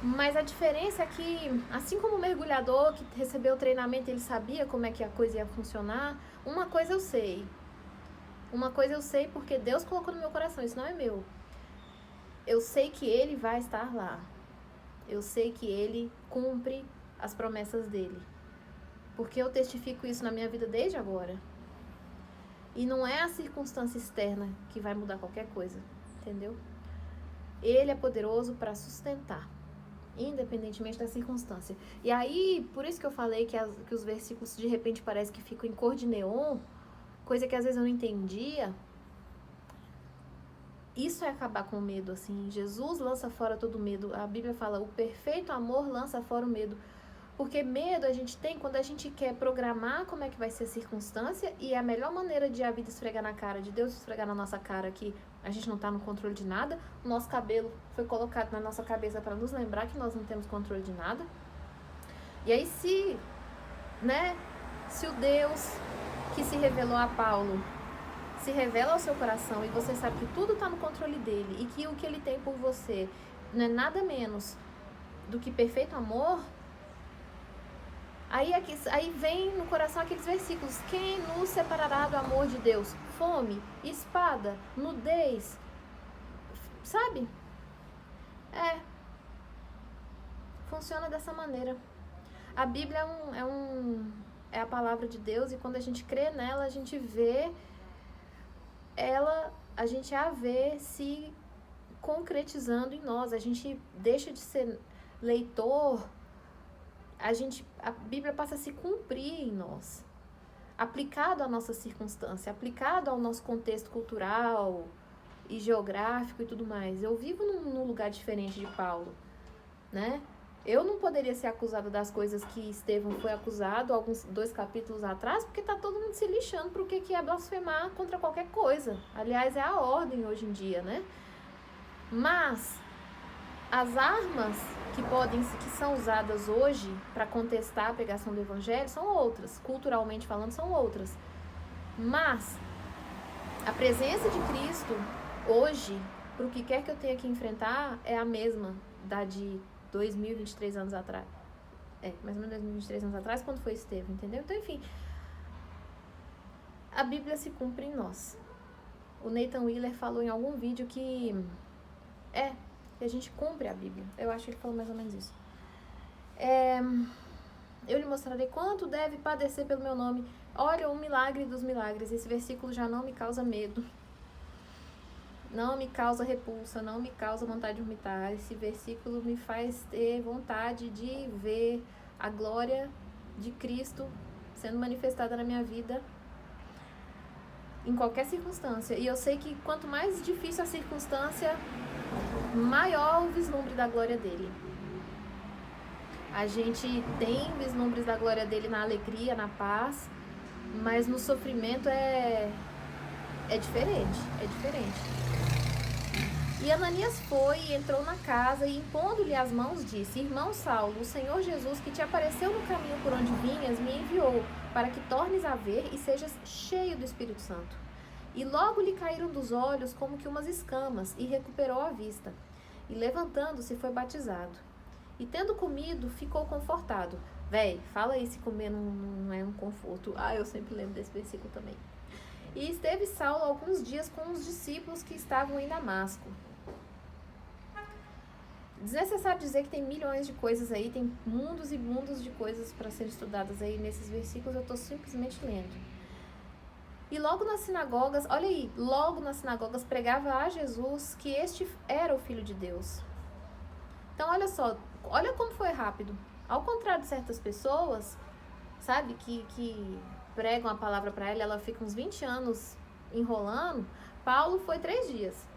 Mas a diferença é que, assim como o mergulhador que recebeu o treinamento, ele sabia como é que a coisa ia funcionar, uma coisa eu sei porque Deus colocou no meu coração, isso não é meu. Eu sei que Ele vai estar lá. Eu sei que Ele cumpre as promessas dEle. Porque eu testifico isso na minha vida desde agora. E não é a circunstância externa que vai mudar qualquer coisa, entendeu? Ele é poderoso para sustentar, independentemente da circunstância. E aí, por isso que eu falei que os versículos de repente parece que ficam em cor de neon, coisa que às vezes eu não entendia. Isso é acabar com o medo, assim. Jesus lança fora todo medo. A Bíblia fala, o perfeito amor lança fora o medo. Porque medo a gente tem quando a gente quer programar como é que vai ser a circunstância, e a melhor maneira de a vida esfregar na cara, de Deus esfregar na nossa cara que a gente não está no controle de nada, o nosso cabelo foi colocado na nossa cabeça para nos lembrar que nós não temos controle de nada. E aí se o Deus que se revelou a Paulo se revela ao seu coração e você sabe que tudo está no controle dele e que o que ele tem por você não é nada menos do que perfeito amor, aí vem no coração aqueles versículos: quem nos separará do amor de Deus? Fome, espada, nudez, sabe? Funciona dessa maneira. A Bíblia é a palavra de Deus, e quando a gente crê nela, a gente vê a gente a vê se concretizando em nós. A gente deixa de ser leitor, a Bíblia passa a se cumprir em nós, aplicado à nossa circunstância, aplicado ao nosso contexto cultural e geográfico e tudo mais. Eu vivo num lugar diferente de Paulo, né? Eu não poderia ser acusada das coisas que Estevão foi acusado 2 capítulos atrás, porque tá todo mundo se lixando pro que é blasfemar contra qualquer coisa. Aliás, é a ordem hoje em dia, né? Mas as armas que são usadas hoje para contestar a pregação do Evangelho são outras, culturalmente falando, são outras. Mas a presença de Cristo hoje, pro que quer que eu tenha que enfrentar, é a mesma da de 2023 anos atrás. Mais ou menos 2023 anos atrás, quando foi Estevão, entendeu? Então, enfim, a Bíblia se cumpre em nós. O Nathan Wheeler falou em algum vídeo que a gente cumpre a Bíblia. Eu acho que ele falou mais ou menos isso. Eu lhe mostrarei quanto deve padecer pelo meu nome. Olha, o milagre dos milagres. Esse versículo já não me causa medo. Não me causa repulsa, não me causa vontade de vomitar. Esse versículo me faz ter vontade de ver a glória de Cristo sendo manifestada na minha vida. em qualquer circunstância. E eu sei que quanto mais difícil a circunstância, maior o vislumbre da glória dele. A gente tem vislumbres da glória dele na alegria, na paz, mas no sofrimento é diferente, é diferente. E Ananias foi e entrou na casa e, impondo-lhe as mãos, disse: Irmão Saulo, o Senhor Jesus, que te apareceu no caminho por onde vinhas, me enviou, para que tornes a ver e sejas cheio do Espírito Santo. E logo lhe caíram dos olhos como que umas escamas, e recuperou a vista. E levantando-se, foi batizado. E tendo comido, ficou confortado. Véi, fala aí se comer não é um conforto. Eu sempre lembro desse versículo também. E esteve Saulo alguns dias com os discípulos que estavam em Damasco. Desnecessário dizer que tem milhões de coisas aí, tem mundos e mundos de coisas para serem estudadas aí nesses versículos, eu estou simplesmente lendo. E logo nas sinagogas, olha aí, logo nas sinagogas pregava a Jesus que este era o Filho de Deus. Então, olha só, olha como foi rápido. Ao contrário de certas pessoas, sabe, que pregam a palavra para ela fica uns 20 anos enrolando, Paulo foi 3 dias.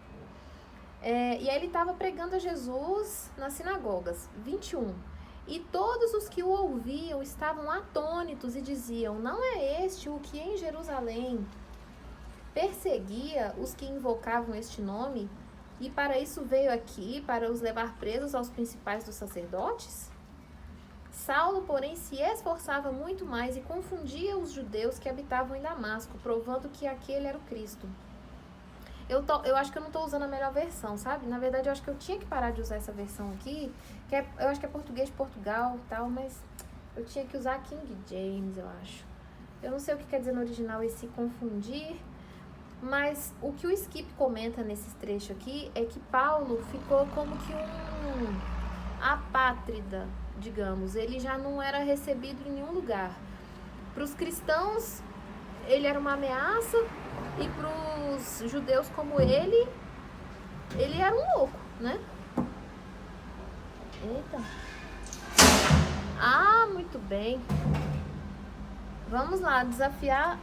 E aí ele estava pregando a Jesus nas sinagogas, 21. E todos os que o ouviam estavam atônitos e diziam: não é este o que em Jerusalém perseguia os que invocavam este nome? E para isso veio aqui, para os levar presos aos principais dos sacerdotes? Saulo, porém, se esforçava muito mais e confundia os judeus que habitavam em Damasco, provando que aquele era o Cristo. Eu acho que eu não estou usando a melhor versão, sabe? Na verdade, eu acho que eu tinha que parar de usar essa versão aqui, eu acho que é português de Portugal e tal, mas eu tinha que usar King James, eu acho. Eu não sei o que quer dizer no original esse confundir, mas o que o Skip comenta nesses trechos aqui é que Paulo ficou como que um apátrida, digamos. Ele já não era recebido em nenhum lugar. Para os cristãos, ele era uma ameaça, e para os judeus como ele era um louco, né? Eita. Muito bem. Vamos lá, desafiar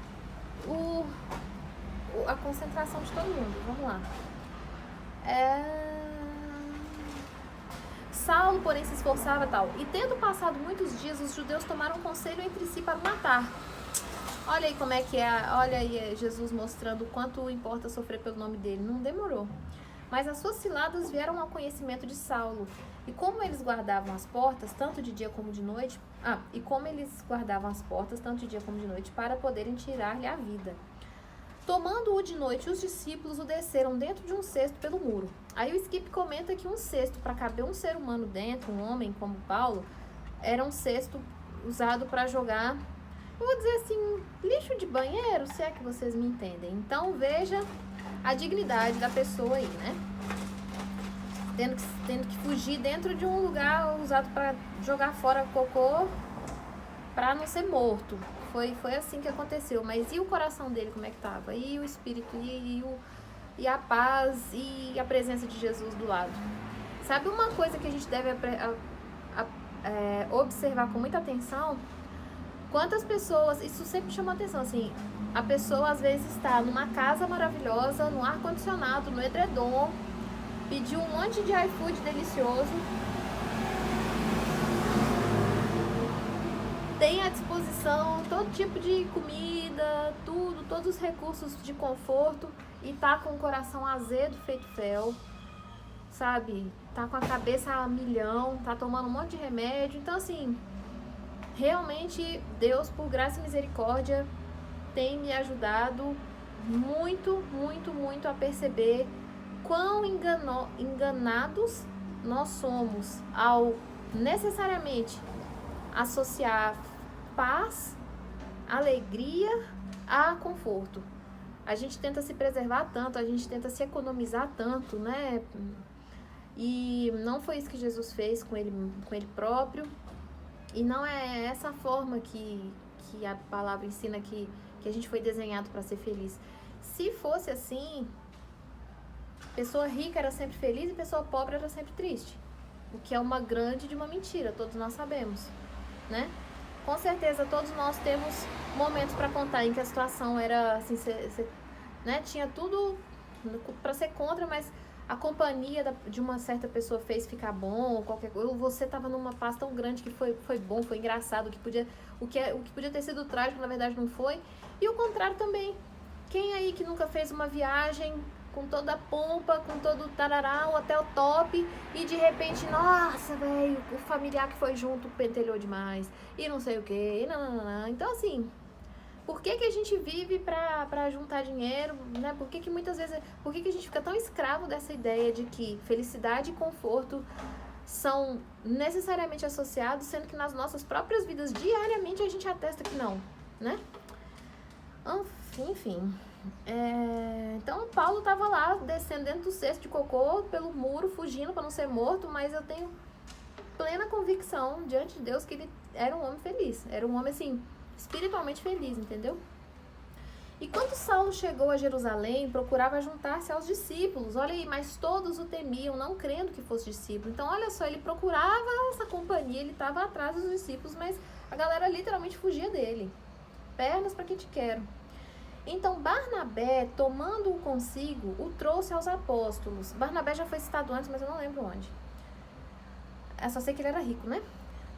a concentração de todo mundo. Vamos lá. Saulo, porém, se esforçava tal. E tendo passado muitos dias, os judeus tomaram conselho entre si para o matar. Olha aí como é que é. Olha aí Jesus mostrando o quanto importa sofrer pelo nome dele. Não demorou. Mas as suas ciladas vieram ao conhecimento de Saulo. E como eles guardavam as portas, tanto de dia como de noite... para poderem tirar-lhe a vida. Tomando-o de noite, os discípulos o desceram dentro de um cesto pelo muro. Aí o Skip comenta que um cesto, para caber um ser humano dentro, um homem como Paulo, era um cesto usado para jogar, eu vou dizer assim, lixo de banheiro, se é que vocês me entendem. Então veja a dignidade da pessoa aí, né? Tendo que fugir dentro de um lugar usado para jogar fora cocô, para não ser morto. Foi assim que aconteceu. Mas e o coração dele, como é que tava? E o espírito, e a paz, e a presença de Jesus do lado? Sabe uma coisa que a gente deve observar com muita atenção? Quantas pessoas, isso sempre chama atenção, assim, a pessoa às vezes está numa casa maravilhosa, no ar-condicionado, no edredom, pediu um monte de iFood delicioso, tem à disposição todo tipo de comida, todos os recursos de conforto, e tá com o coração azedo feito fel, sabe? Tá com a cabeça a milhão, tá tomando um monte de remédio. Então, assim, realmente Deus, por graça e misericórdia, tem me ajudado muito, muito, muito a perceber quão enganados nós somos ao necessariamente associar paz, alegria a conforto. A gente tenta se preservar tanto, a gente tenta se economizar tanto, né? E não foi isso que Jesus fez com ele próprio. E não é essa forma que a palavra ensina que a gente foi desenhado para ser feliz. Se fosse assim, pessoa rica era sempre feliz e pessoa pobre era sempre triste. O que é uma grande de uma mentira, todos nós sabemos, né? Com certeza todos nós temos momentos para contar em que a situação era assim, né? Tinha tudo para ser contra, mas a companhia de uma certa pessoa fez ficar bom, qualquer coisa. Você tava numa paz tão grande que foi bom, foi engraçado, o que podia ter sido trágico, na verdade não foi. E o contrário também. Quem aí que nunca fez uma viagem com toda a pompa, com todo o tarará, o hotel top, e de repente, nossa, velho, o familiar que foi junto pentelhou demais, e não sei o que, e não. Então, assim, por que a gente vive pra juntar dinheiro, né? Por que muitas vezes, por que a gente fica tão escravo dessa ideia de que felicidade e conforto são necessariamente associados, sendo que nas nossas próprias vidas, diariamente, a gente atesta que não, né? Enfim, então Paulo estava lá descendo dentro do cesto de cocô pelo muro, fugindo para não ser morto, mas eu tenho plena convicção diante de Deus que ele era um homem feliz, era um homem assim, espiritualmente feliz, entendeu? E quando Saulo chegou a Jerusalém, procurava juntar-se aos discípulos, olha aí, mas todos o temiam, não crendo que fosse discípulo. Então olha só, ele procurava essa companhia, ele estava atrás dos discípulos, mas a galera literalmente fugia dele. Pernas para que te quero. Então Barnabé, tomando-o consigo, o trouxe aos apóstolos. Barnabé já foi citado antes, mas eu não lembro onde. Eu só sei que ele era rico, né?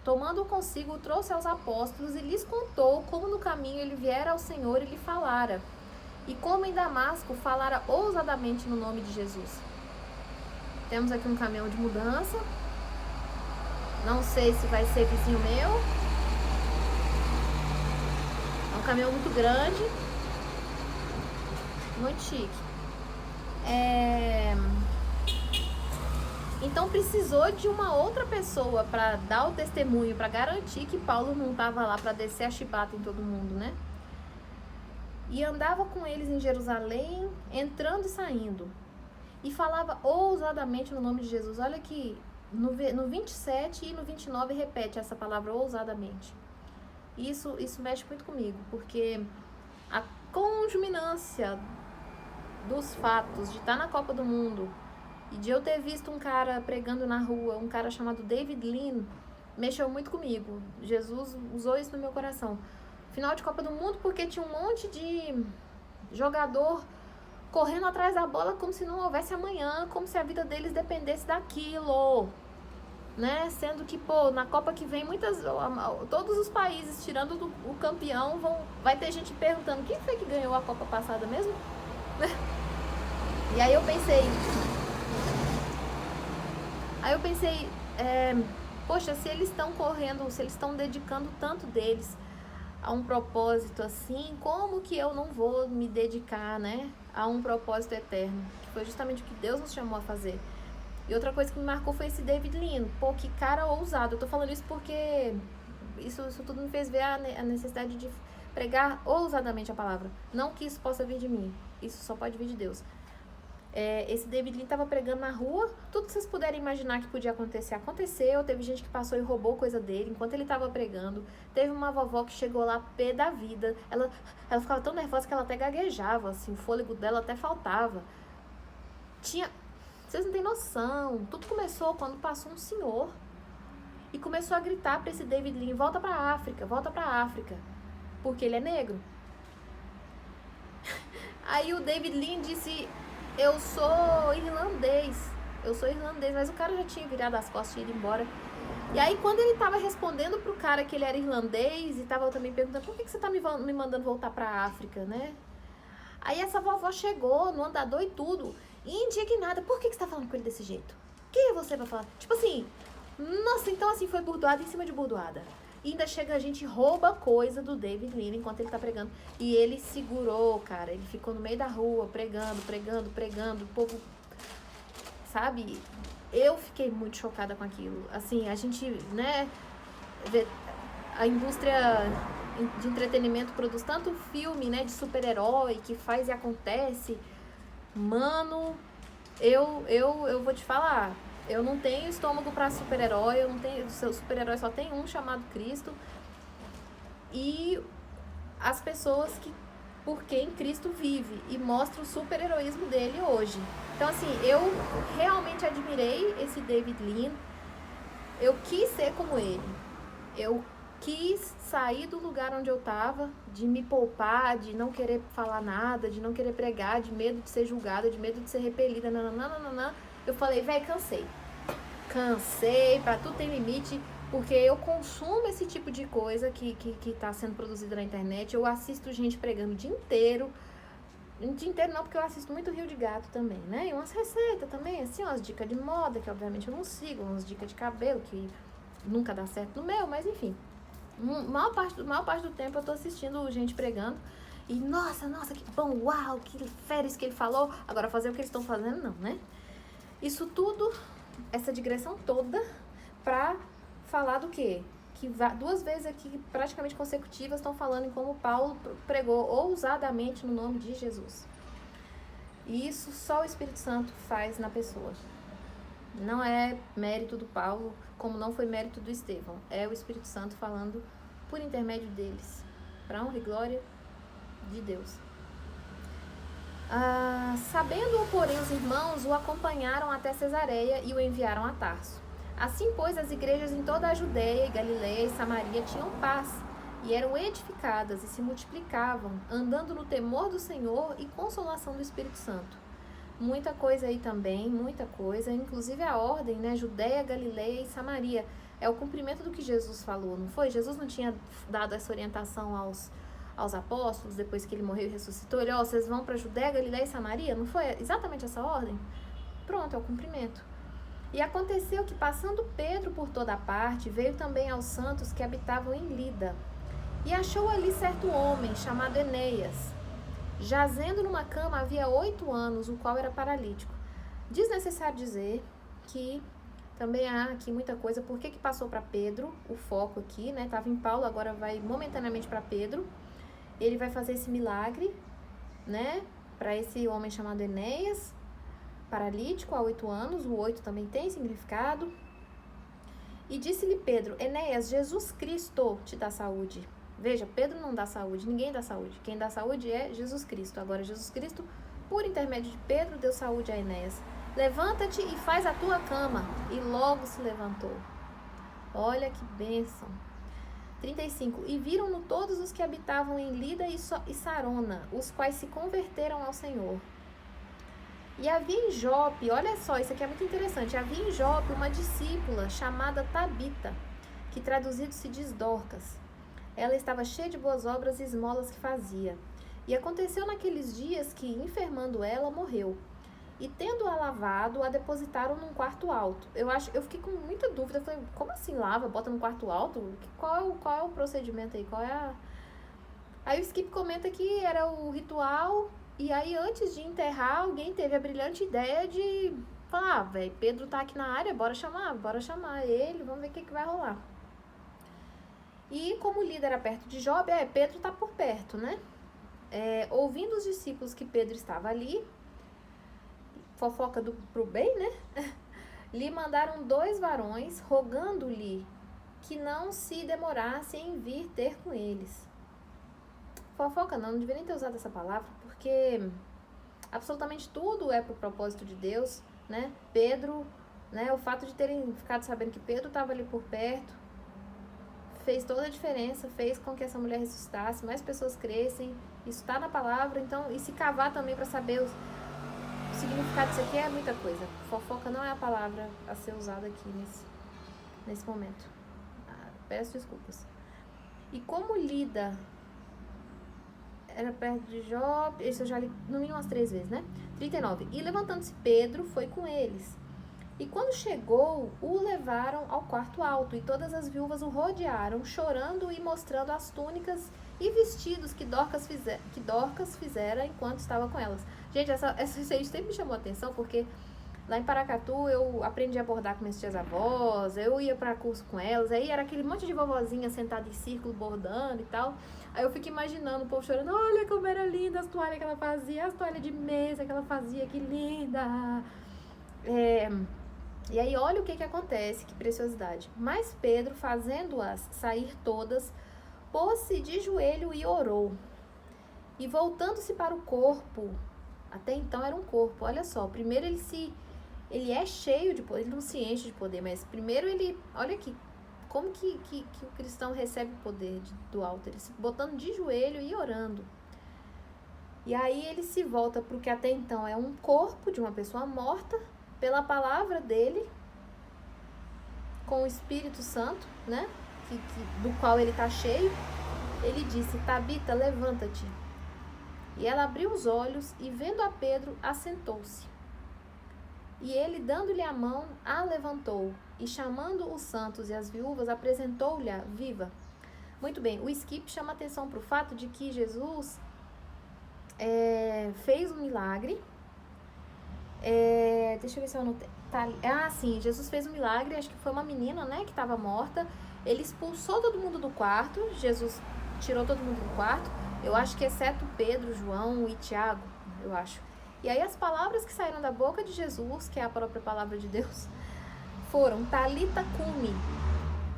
Tomando-o consigo, o trouxe aos apóstolos e lhes contou como no caminho ele viera ao Senhor e lhe falara. E como em Damasco falara ousadamente no nome de Jesus. Temos aqui um caminhão de mudança. Não sei se vai ser vizinho meu. É um caminhão muito grande. Muito chique. Então precisou de uma outra pessoa para dar o testemunho, para garantir que Paulo não estava lá para descer a chibata em todo mundo, né? E andava com eles em Jerusalém, entrando e saindo. E falava ousadamente no nome de Jesus. Olha aqui, no 27 e no 29 repete essa palavra ousadamente. Isso mexe muito comigo, porque a conjuminância dos fatos de estar na Copa do Mundo e de eu ter visto um cara pregando na rua, um cara chamado David Lean, mexeu muito comigo. Jesus usou isso no meu coração. Final de Copa do Mundo, porque tinha um monte de jogador correndo atrás da bola como se não houvesse amanhã, como se a vida deles dependesse daquilo, né? Sendo que, na Copa que vem, todos os países, tirando o campeão, vai ter gente perguntando quem foi que ganhou a Copa passada mesmo? E aí eu pensei, poxa, se eles estão correndo, se eles estão dedicando tanto deles a um propósito assim, como que eu não vou me dedicar, né, a um propósito eterno, que foi justamente o que Deus nos chamou a fazer. E outra coisa que me marcou foi esse David Lean. Pô, que cara ousado. Eu tô falando isso porque isso tudo me fez ver a necessidade de pregar ousadamente a palavra. Não que isso possa vir de mim. Isso só pode vir de Deus. Esse David Lean estava pregando na rua. Tudo que vocês puderem imaginar que podia acontecer, aconteceu. Teve gente que passou e roubou coisa dele enquanto ele estava pregando. Teve uma vovó que chegou lá pé da vida. Ela ficava tão nervosa que ela até gaguejava, assim, o fôlego dela até faltava. Vocês não têm noção. Tudo começou quando passou um senhor e começou a gritar para esse David Lean: volta pra África, porque ele é negro. Aí o David Lean disse: eu sou irlandês, mas o cara já tinha virado as costas e ido embora. E aí quando ele tava respondendo pro cara que ele era irlandês e tava também perguntando: por que você tá me mandando voltar pra África, né? Aí essa vovó chegou no andador e tudo, indignada: por que você tá falando com ele desse jeito? Quem é você pra falar? Tipo assim, nossa, então assim foi burdoada em cima de burdoada. E ainda chega a gente, rouba coisa do David Lean enquanto ele tá pregando. E ele segurou, cara. Ele ficou no meio da rua, pregando. O povo, sabe? Eu fiquei muito chocada com aquilo. Assim, a gente, né, vê, a indústria de entretenimento produz tanto filme, né, de super-herói que faz e acontece. Mano, eu vou te falar, eu não tenho estômago pra super-herói, o seu super-herói só tem um, chamado Cristo. E as pessoas por quem Cristo vive e mostra o super-heroísmo dele hoje. Então, assim, eu realmente admirei esse David Lean. Eu quis ser como ele. Eu quis sair do lugar onde eu estava, de me poupar, de não querer falar nada, de não querer pregar, de medo de ser julgada, de medo de ser repelida, nananana. Eu falei, cansei. Cansei, pra tudo tem limite, porque eu consumo esse tipo de coisa que tá sendo produzida na internet. Eu assisto gente pregando o dia inteiro não, porque eu assisto muito Rio de Gato também, né? E umas receitas também, assim, umas dicas de moda, que obviamente eu não sigo, umas dicas de cabelo, que nunca dá certo no meu, mas enfim. Maior parte do tempo eu tô assistindo gente pregando. E nossa, que bom, uau, que fera isso que ele falou. Agora fazer o que eles estão fazendo, não, né? Isso tudo, essa digressão toda, pra falar do quê? Que 2 vezes aqui, praticamente consecutivas, estão falando em como Paulo pregou ousadamente no nome de Jesus. E isso só o Espírito Santo faz na pessoa. Não é mérito do Paulo, como não foi mérito do Estevão. É o Espírito Santo falando por intermédio deles, para honra e glória de Deus. Sabendo-o, porém, os irmãos o acompanharam até Cesareia e o enviaram a Tarso. Assim, pois, as igrejas em toda a Judéia e Galiléia e Samaria tinham paz, e eram edificadas e se multiplicavam, andando no temor do Senhor e consolação do Espírito Santo. Muita coisa aí também, muita coisa, inclusive a ordem, né? Judéia, Galiléia e Samaria. É o cumprimento do que Jesus falou, não foi? Jesus não tinha dado essa orientação aos apóstolos, depois que ele morreu e ressuscitou? Ele, vocês vão para Judéia, Galiléia e Samaria? Não foi exatamente essa ordem? Pronto, é o cumprimento. E aconteceu que, passando Pedro por toda a parte, veio também aos santos que habitavam em Lida. E achou ali certo homem, chamado Enéas, jazendo numa cama havia 8 anos, o qual era paralítico. Desnecessário dizer que também há aqui muita coisa. Por que passou para Pedro? O foco aqui, né? Estava em Paulo, agora vai momentaneamente para Pedro. Ele vai fazer esse milagre, né? Para esse homem chamado Enéas, paralítico há 8 anos, o 8 também tem significado. E disse-lhe Pedro, Enéas, Jesus Cristo te dá saúde. Veja, Pedro não dá saúde, ninguém dá saúde. Quem dá saúde é Jesus Cristo. Agora, Jesus Cristo, por intermédio de Pedro, deu saúde a Enéas. Levanta-te e faz a tua cama. E logo se levantou. Olha que bênção. 35. E viram-no todos os que habitavam em Lida e Sarona, os quais se converteram ao Senhor. E havia em Jope, olha só, isso aqui é muito interessante, havia em Jope uma discípula chamada Tabita, que traduzido se diz Dorcas. Ela estava cheia de boas obras e esmolas que fazia. E aconteceu naqueles dias que, enfermando ela, morreu. E tendo-a lavado, a depositaram num quarto alto. Eu fiquei com muita dúvida, eu falei, como assim lava, bota num quarto alto? Qual é o procedimento aí? Aí o Skip comenta que era o ritual. E aí, antes de enterrar, alguém teve a brilhante ideia de falar, Pedro tá aqui na área, bora chamar ele, vamos ver o que vai rolar. E como Lida era perto de Jope, Pedro tá por perto, né? Ouvindo os discípulos que Pedro estava ali, fofoca pro bem, né? Lhe mandaram 2 varões, rogando-lhe que não se demorasse em vir ter com eles. Fofoca não deveria nem ter usado essa palavra, porque absolutamente tudo é pro propósito de Deus, né? Pedro, né? O fato de terem ficado sabendo que Pedro estava ali por perto, fez toda a diferença, fez com que essa mulher ressuscitasse, mais pessoas crescem, isso está na palavra, então, e se cavar também para saber o significado disso aqui é muita coisa. Fofoca não é a palavra a ser usada aqui nesse momento. Peço desculpas. E como Lida era perto de Jope, isso eu já li no mínimo umas 3 vezes, né? 39. E levantando-se Pedro, foi com eles. E quando chegou, o levaram ao quarto alto, e todas as viúvas o rodearam, chorando e mostrando as túnicas e vestidos que Dorcas fizera enquanto estava com elas. Gente, essa receita sempre me chamou a atenção, porque lá em Paracatu eu aprendi a bordar com minhas tias-avós, eu ia para curso com elas, aí era aquele monte de vovozinha sentada em círculo bordando e tal. Aí eu fico imaginando o povo chorando, olha como era linda as toalhas que ela fazia, as toalhas de mesa que ela fazia, que linda! E aí olha o que acontece, que preciosidade. Mas Pedro, fazendo-as sair todas, pôs-se de joelho e orou. E voltando-se para o corpo, até então era um corpo, olha só, primeiro ele é cheio de poder, ele não se enche de poder, mas primeiro ele, olha aqui, Como que o cristão recebe o poder do alto? Ele se botando de joelho e orando. E aí ele se volta para o que até então é um corpo de uma pessoa morta, pela palavra dele, com o Espírito Santo, né? Do qual ele está cheio. Ele disse: Tabita, levanta-te. E ela abriu os olhos e, vendo a Pedro, assentou-se. E ele, dando-lhe a mão, a levantou. E chamando os santos e as viúvas, apresentou-lhe viva. Muito bem, o Skip chama atenção para o fato de que Jesus fez um milagre. Deixa eu ver se eu anotei. Sim, Jesus fez um milagre, acho que foi uma menina, né, que estava morta. Ele expulsou todo mundo do quarto, Jesus tirou todo mundo do quarto, eu acho que exceto Pedro, João e Tiago, eu acho. E aí as palavras que saíram da boca de Jesus, que é a própria palavra de Deus, foram Talita cumi,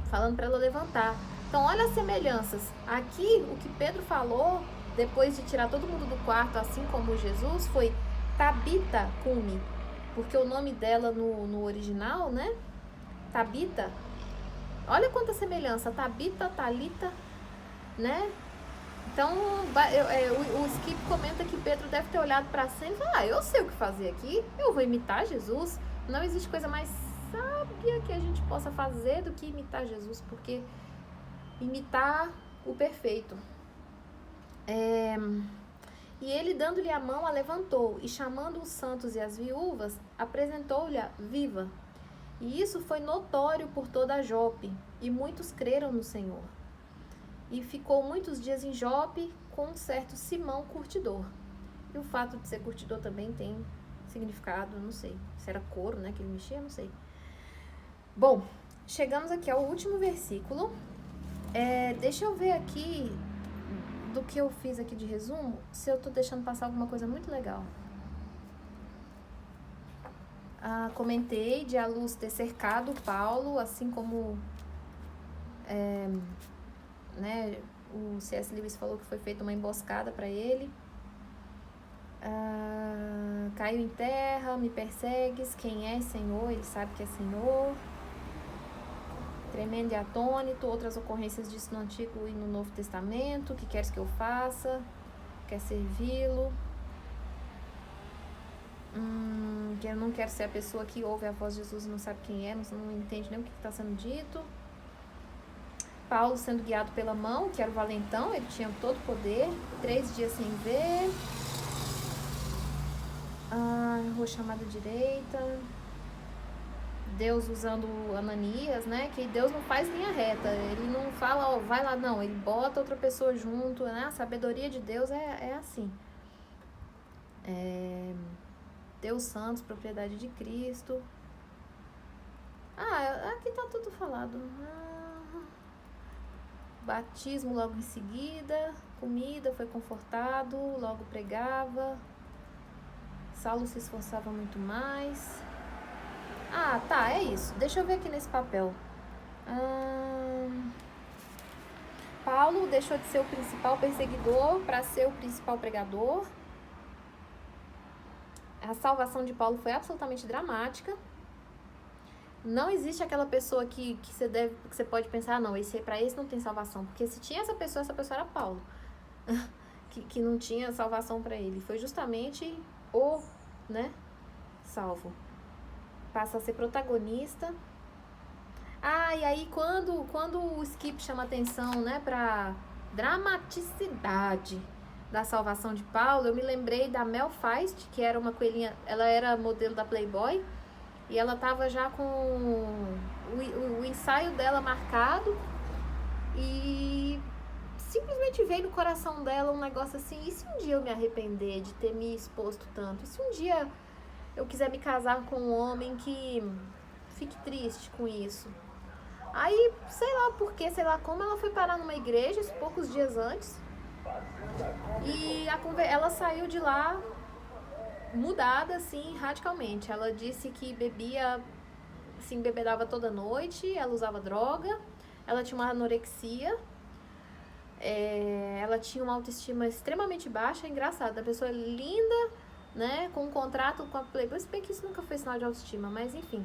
falando para ela levantar. Então olha as semelhanças. Aqui o que Pedro falou, depois de tirar todo mundo do quarto, assim como Jesus, foi Tabita cumi, porque o nome dela no original, né, Tabita, olha quanta semelhança, Tabita, Talita, né? Então, o Skip comenta que Pedro deve ter olhado para cima e falado: eu sei o que fazer aqui, eu vou imitar Jesus. Não existe coisa mais sábia que a gente possa fazer do que imitar Jesus, porque imitar o perfeito. E ele, dando-lhe a mão, a levantou, e chamando os santos e as viúvas, apresentou-lhe viva. E isso foi notório por toda a Jope, e muitos creram no Senhor. E ficou muitos dias em Jope com um certo Simão curtidor. E o fato de ser curtidor também tem significado, não sei. Se era couro, né, que ele mexia, não sei. Bom, chegamos aqui ao último versículo. Deixa eu ver aqui, do que eu fiz aqui de resumo, se eu tô deixando passar alguma coisa muito legal. Comentei de a luz ter cercado Paulo, assim como né, o C.S. Lewis falou que foi feita uma emboscada para ele. Caiu em terra, me persegues, quem é Senhor? Ele sabe que é Senhor. Tremendo e atônito, outras ocorrências disso no Antigo e no Novo Testamento. O que queres que eu faça? Quer servi-lo? Que eu não quero ser a pessoa que ouve a voz de Jesus e não sabe quem é, não entende nem o que está sendo dito. Paulo sendo guiado pela mão, que era o valentão, ele tinha todo o poder, 3 dias sem ver. Rua chamada direita. Deus usando Ananias, né? Que Deus não faz linha reta, ele não fala, vai lá, não, ele bota outra pessoa junto, né? A sabedoria de Deus é assim. Deus Santos, propriedade de Cristo. Aqui tá tudo falado. Batismo logo em seguida, comida, foi confortado, logo pregava. Saulo se esforçava muito mais. É isso. Deixa eu ver aqui nesse papel. Paulo deixou de ser o principal perseguidor para ser o principal pregador. A salvação de Paulo foi absolutamente dramática. Não existe aquela pessoa que você pode pensar, não, para esse não tem salvação. Porque se tinha essa pessoa era Paulo. que não tinha salvação para ele. Foi justamente o, né, salvo. Passa a ser protagonista. E aí quando o Skip chama atenção, né, pra dramaticidade da salvação de Paulo, eu me lembrei da Mel Feist, que era uma coelhinha, ela era modelo da Playboy, e ela tava já com o ensaio dela marcado, e simplesmente veio no coração dela um negócio assim: e se um dia eu me arrepender de ter me exposto tanto? E se um dia eu quiser me casar com um homem que fique triste com isso? Aí, sei lá por quê, sei lá como, ela foi parar numa igreja poucos dias antes. E ela saiu de lá mudada, assim, radicalmente. Ela disse que bebia, se embebedava toda noite, ela usava droga, ela tinha uma anorexia, ela tinha uma autoestima extremamente baixa. Engraçado, a pessoa linda, né, com um contrato com a Playboy, se bem que isso nunca foi sinal de autoestima, mas enfim.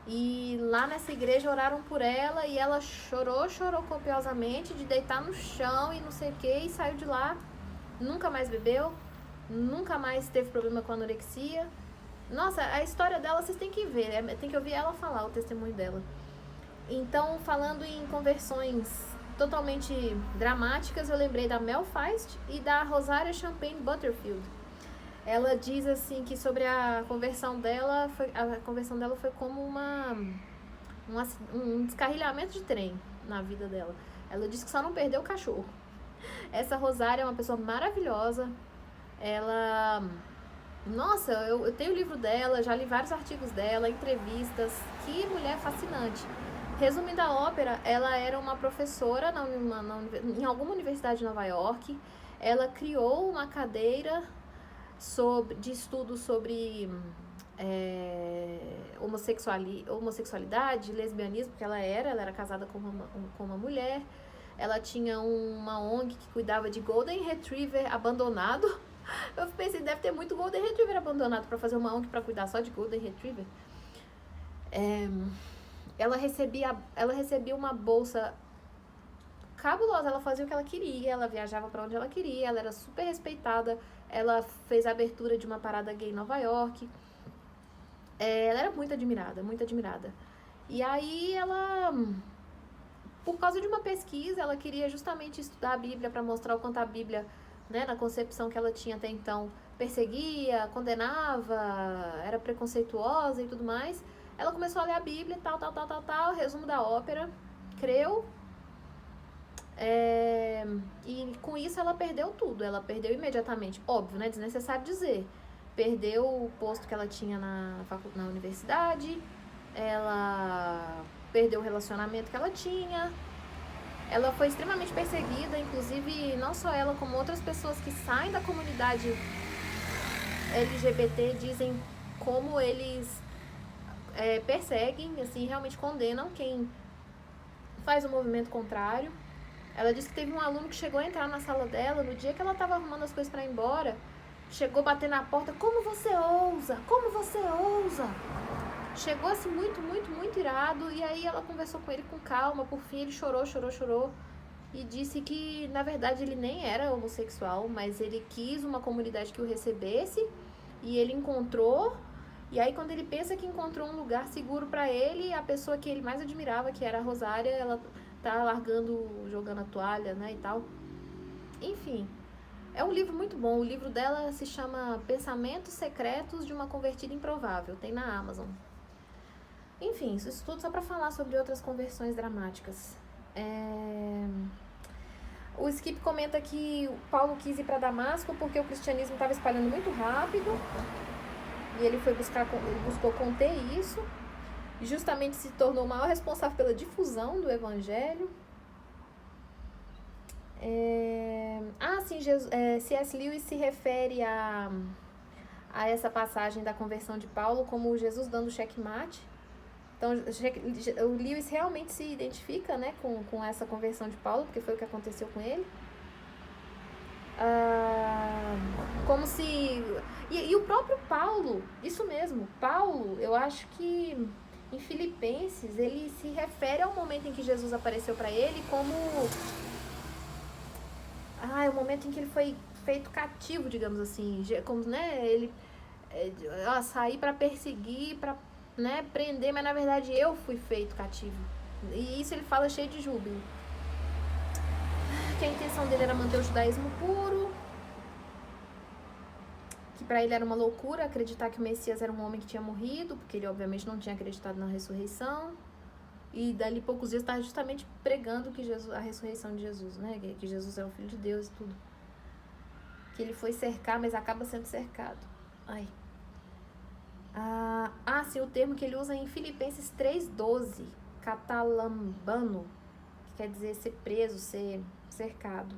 E lá nessa igreja oraram por ela e ela chorou copiosamente de deitar no chão e não sei o que, e saiu de lá, nunca mais bebeu, nunca mais teve problema com anorexia. Nossa, a história dela vocês têm que ver, tem que ouvir ela falar o testemunho dela. Então, falando em conversões totalmente dramáticas, eu lembrei da Mel Feist e da Rosaria Champagne Butterfield. Ela diz assim que sobre a conversão dela foi como um descarrilhamento de trem na vida dela. Ela disse que só não perdeu o cachorro. Essa Rosária é uma pessoa maravilhosa. Ela... Nossa, eu tenho o livro dela, já li vários artigos dela, entrevistas. Que mulher fascinante. Resumindo a ópera, ela era uma professora em alguma universidade de Nova York. Ela criou uma cadeira de estudo sobre homossexualidade, lesbianismo, porque ela era casada com uma mulher. Ela tinha uma ONG que cuidava de Golden Retriever abandonado. Eu pensei, deve ter muito Golden Retriever abandonado para fazer uma ONG para cuidar só de Golden Retriever. Ela recebia uma bolsa cabulosa, ela fazia o que ela queria, ela viajava para onde ela queria, ela era super respeitada, ela fez a abertura de uma parada gay em Nova York. Ela era muito admirada, muito admirada. E aí ela, por causa de uma pesquisa, ela queria justamente estudar a Bíblia para mostrar o quanto a Bíblia, né, na concepção que ela tinha até então, perseguia, condenava, era preconceituosa e tudo mais. Ela começou a ler a Bíblia, tal, resumo da ópera, creu. E com isso ela perdeu tudo, ela perdeu imediatamente, óbvio, né, desnecessário dizer, perdeu o posto que ela tinha na universidade, ela perdeu o relacionamento que ela tinha, ela foi extremamente perseguida, inclusive não só ela, como outras pessoas que saem da comunidade LGBT dizem como eles perseguem, assim, realmente condenam quem faz o movimento contrário. Ela disse que teve um aluno que chegou a entrar na sala dela no dia que ela estava arrumando as coisas para ir embora. Chegou a bater na porta. Como você ousa? Como você ousa? Chegou assim muito irado. E aí ela conversou com ele com calma. Por fim ele chorou. E disse que na verdade ele nem era homossexual, mas ele quis uma comunidade que o recebesse. E ele encontrou. E aí quando ele pensa que encontrou um lugar seguro para ele, a pessoa que ele mais admirava, que era a Rosária, ela tá largando, jogando a toalha, né, e tal. Enfim, é um livro muito bom. O livro dela se chama Pensamentos Secretos de uma Convertida Improvável. Tem na Amazon. Enfim, isso tudo só pra falar sobre outras conversões dramáticas. O Skip comenta que Paulo quis ir para Damasco porque o cristianismo estava espalhando muito rápido. E ele buscou conter isso. E justamente se tornou o maior responsável pela difusão do evangelho. C.S. Lewis se refere a essa passagem da conversão de Paulo como Jesus dando checkmate. Então, o Lewis realmente se identifica, né, com essa conversão de Paulo, porque foi o que aconteceu com ele. Como se... E o próprio Paulo, isso mesmo, Paulo, eu acho que em Filipenses, ele se refere ao momento em que Jesus apareceu para ele como... o momento em que ele foi feito cativo, digamos assim, como, né, ele sair para perseguir, para, né, prender, mas na verdade eu fui feito cativo. E isso ele fala cheio de júbilo. Que a intenção dele era manter o judaísmo puro, que para ele era uma loucura acreditar que o Messias era um homem que tinha morrido, porque ele obviamente não tinha acreditado na ressurreição. E dali poucos dias estava justamente pregando que a ressurreição de Jesus, né? Que Jesus é o Filho de Deus e tudo. Que ele foi cercar, mas acaba sendo cercado. Sim, o termo que ele usa em Filipenses 3:12, catalambano, que quer dizer ser preso, ser cercado.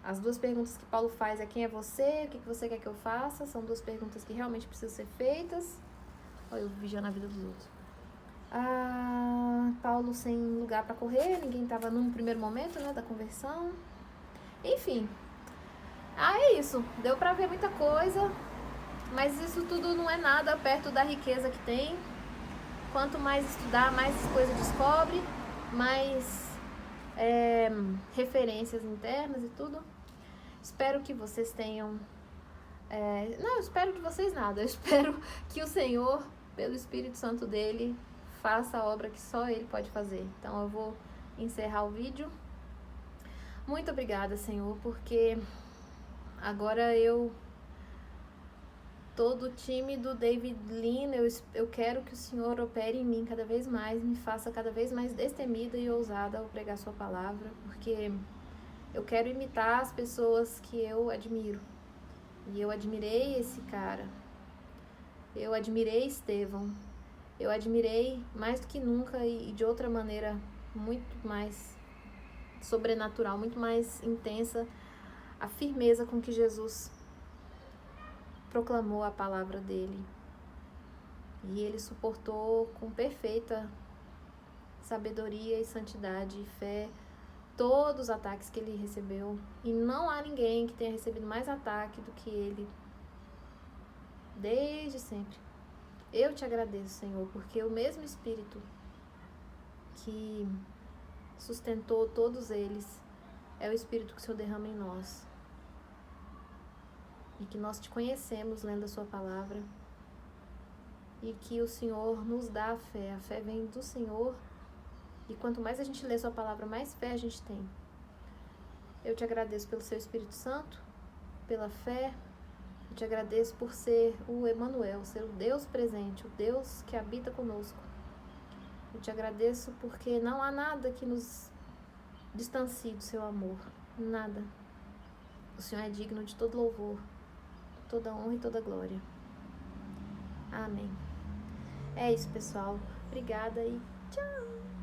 As duas perguntas que Paulo faz é: quem é você? O que você quer que eu faça? São duas perguntas que realmente precisam ser feitas. Olha, eu vigiando a vida dos outros. Paulo sem lugar para correr, ninguém estava num primeiro momento, né, da conversão. Enfim, é isso. Deu para ver muita coisa, mas isso tudo não é nada perto da riqueza que tem. Quanto mais estudar, mais coisa descobre, mais referências internas e tudo. Espero que vocês tenham... não, eu espero de vocês nada. Eu espero que o Senhor, pelo Espírito Santo dele, faça a obra que só ele pode fazer. Então eu vou encerrar o vídeo. Muito obrigada, Senhor, porque agora todo o time do David Lean, eu quero que o Senhor opere em mim cada vez mais, me faça cada vez mais destemida e ousada ao pregar sua palavra, porque eu quero imitar as pessoas que eu admiro. E eu admirei esse cara, eu admirei Estevão, eu admirei mais do que nunca e de outra maneira muito mais sobrenatural, muito mais intensa, a firmeza com que Jesus proclamou a palavra dele. E ele suportou com perfeita sabedoria e santidade e fé todos os ataques que ele recebeu. E não há ninguém que tenha recebido mais ataque do que ele, desde sempre. Eu te agradeço, Senhor, porque o mesmo Espírito que sustentou todos eles é o Espírito que o Senhor derrama em nós. E que nós te conhecemos lendo a sua palavra. E que o Senhor nos dá a fé. A fé vem do Senhor. E quanto mais a gente lê sua palavra, mais fé a gente tem. Eu te agradeço pelo seu Espírito Santo, pela fé. Eu te agradeço por ser o Emanuel, ser o Deus presente, o Deus que habita conosco. Eu te agradeço porque não há nada que nos distancie do seu amor. Nada. O Senhor é digno de todo louvor, toda honra e toda glória. Amém. É isso, pessoal. Obrigada e tchau!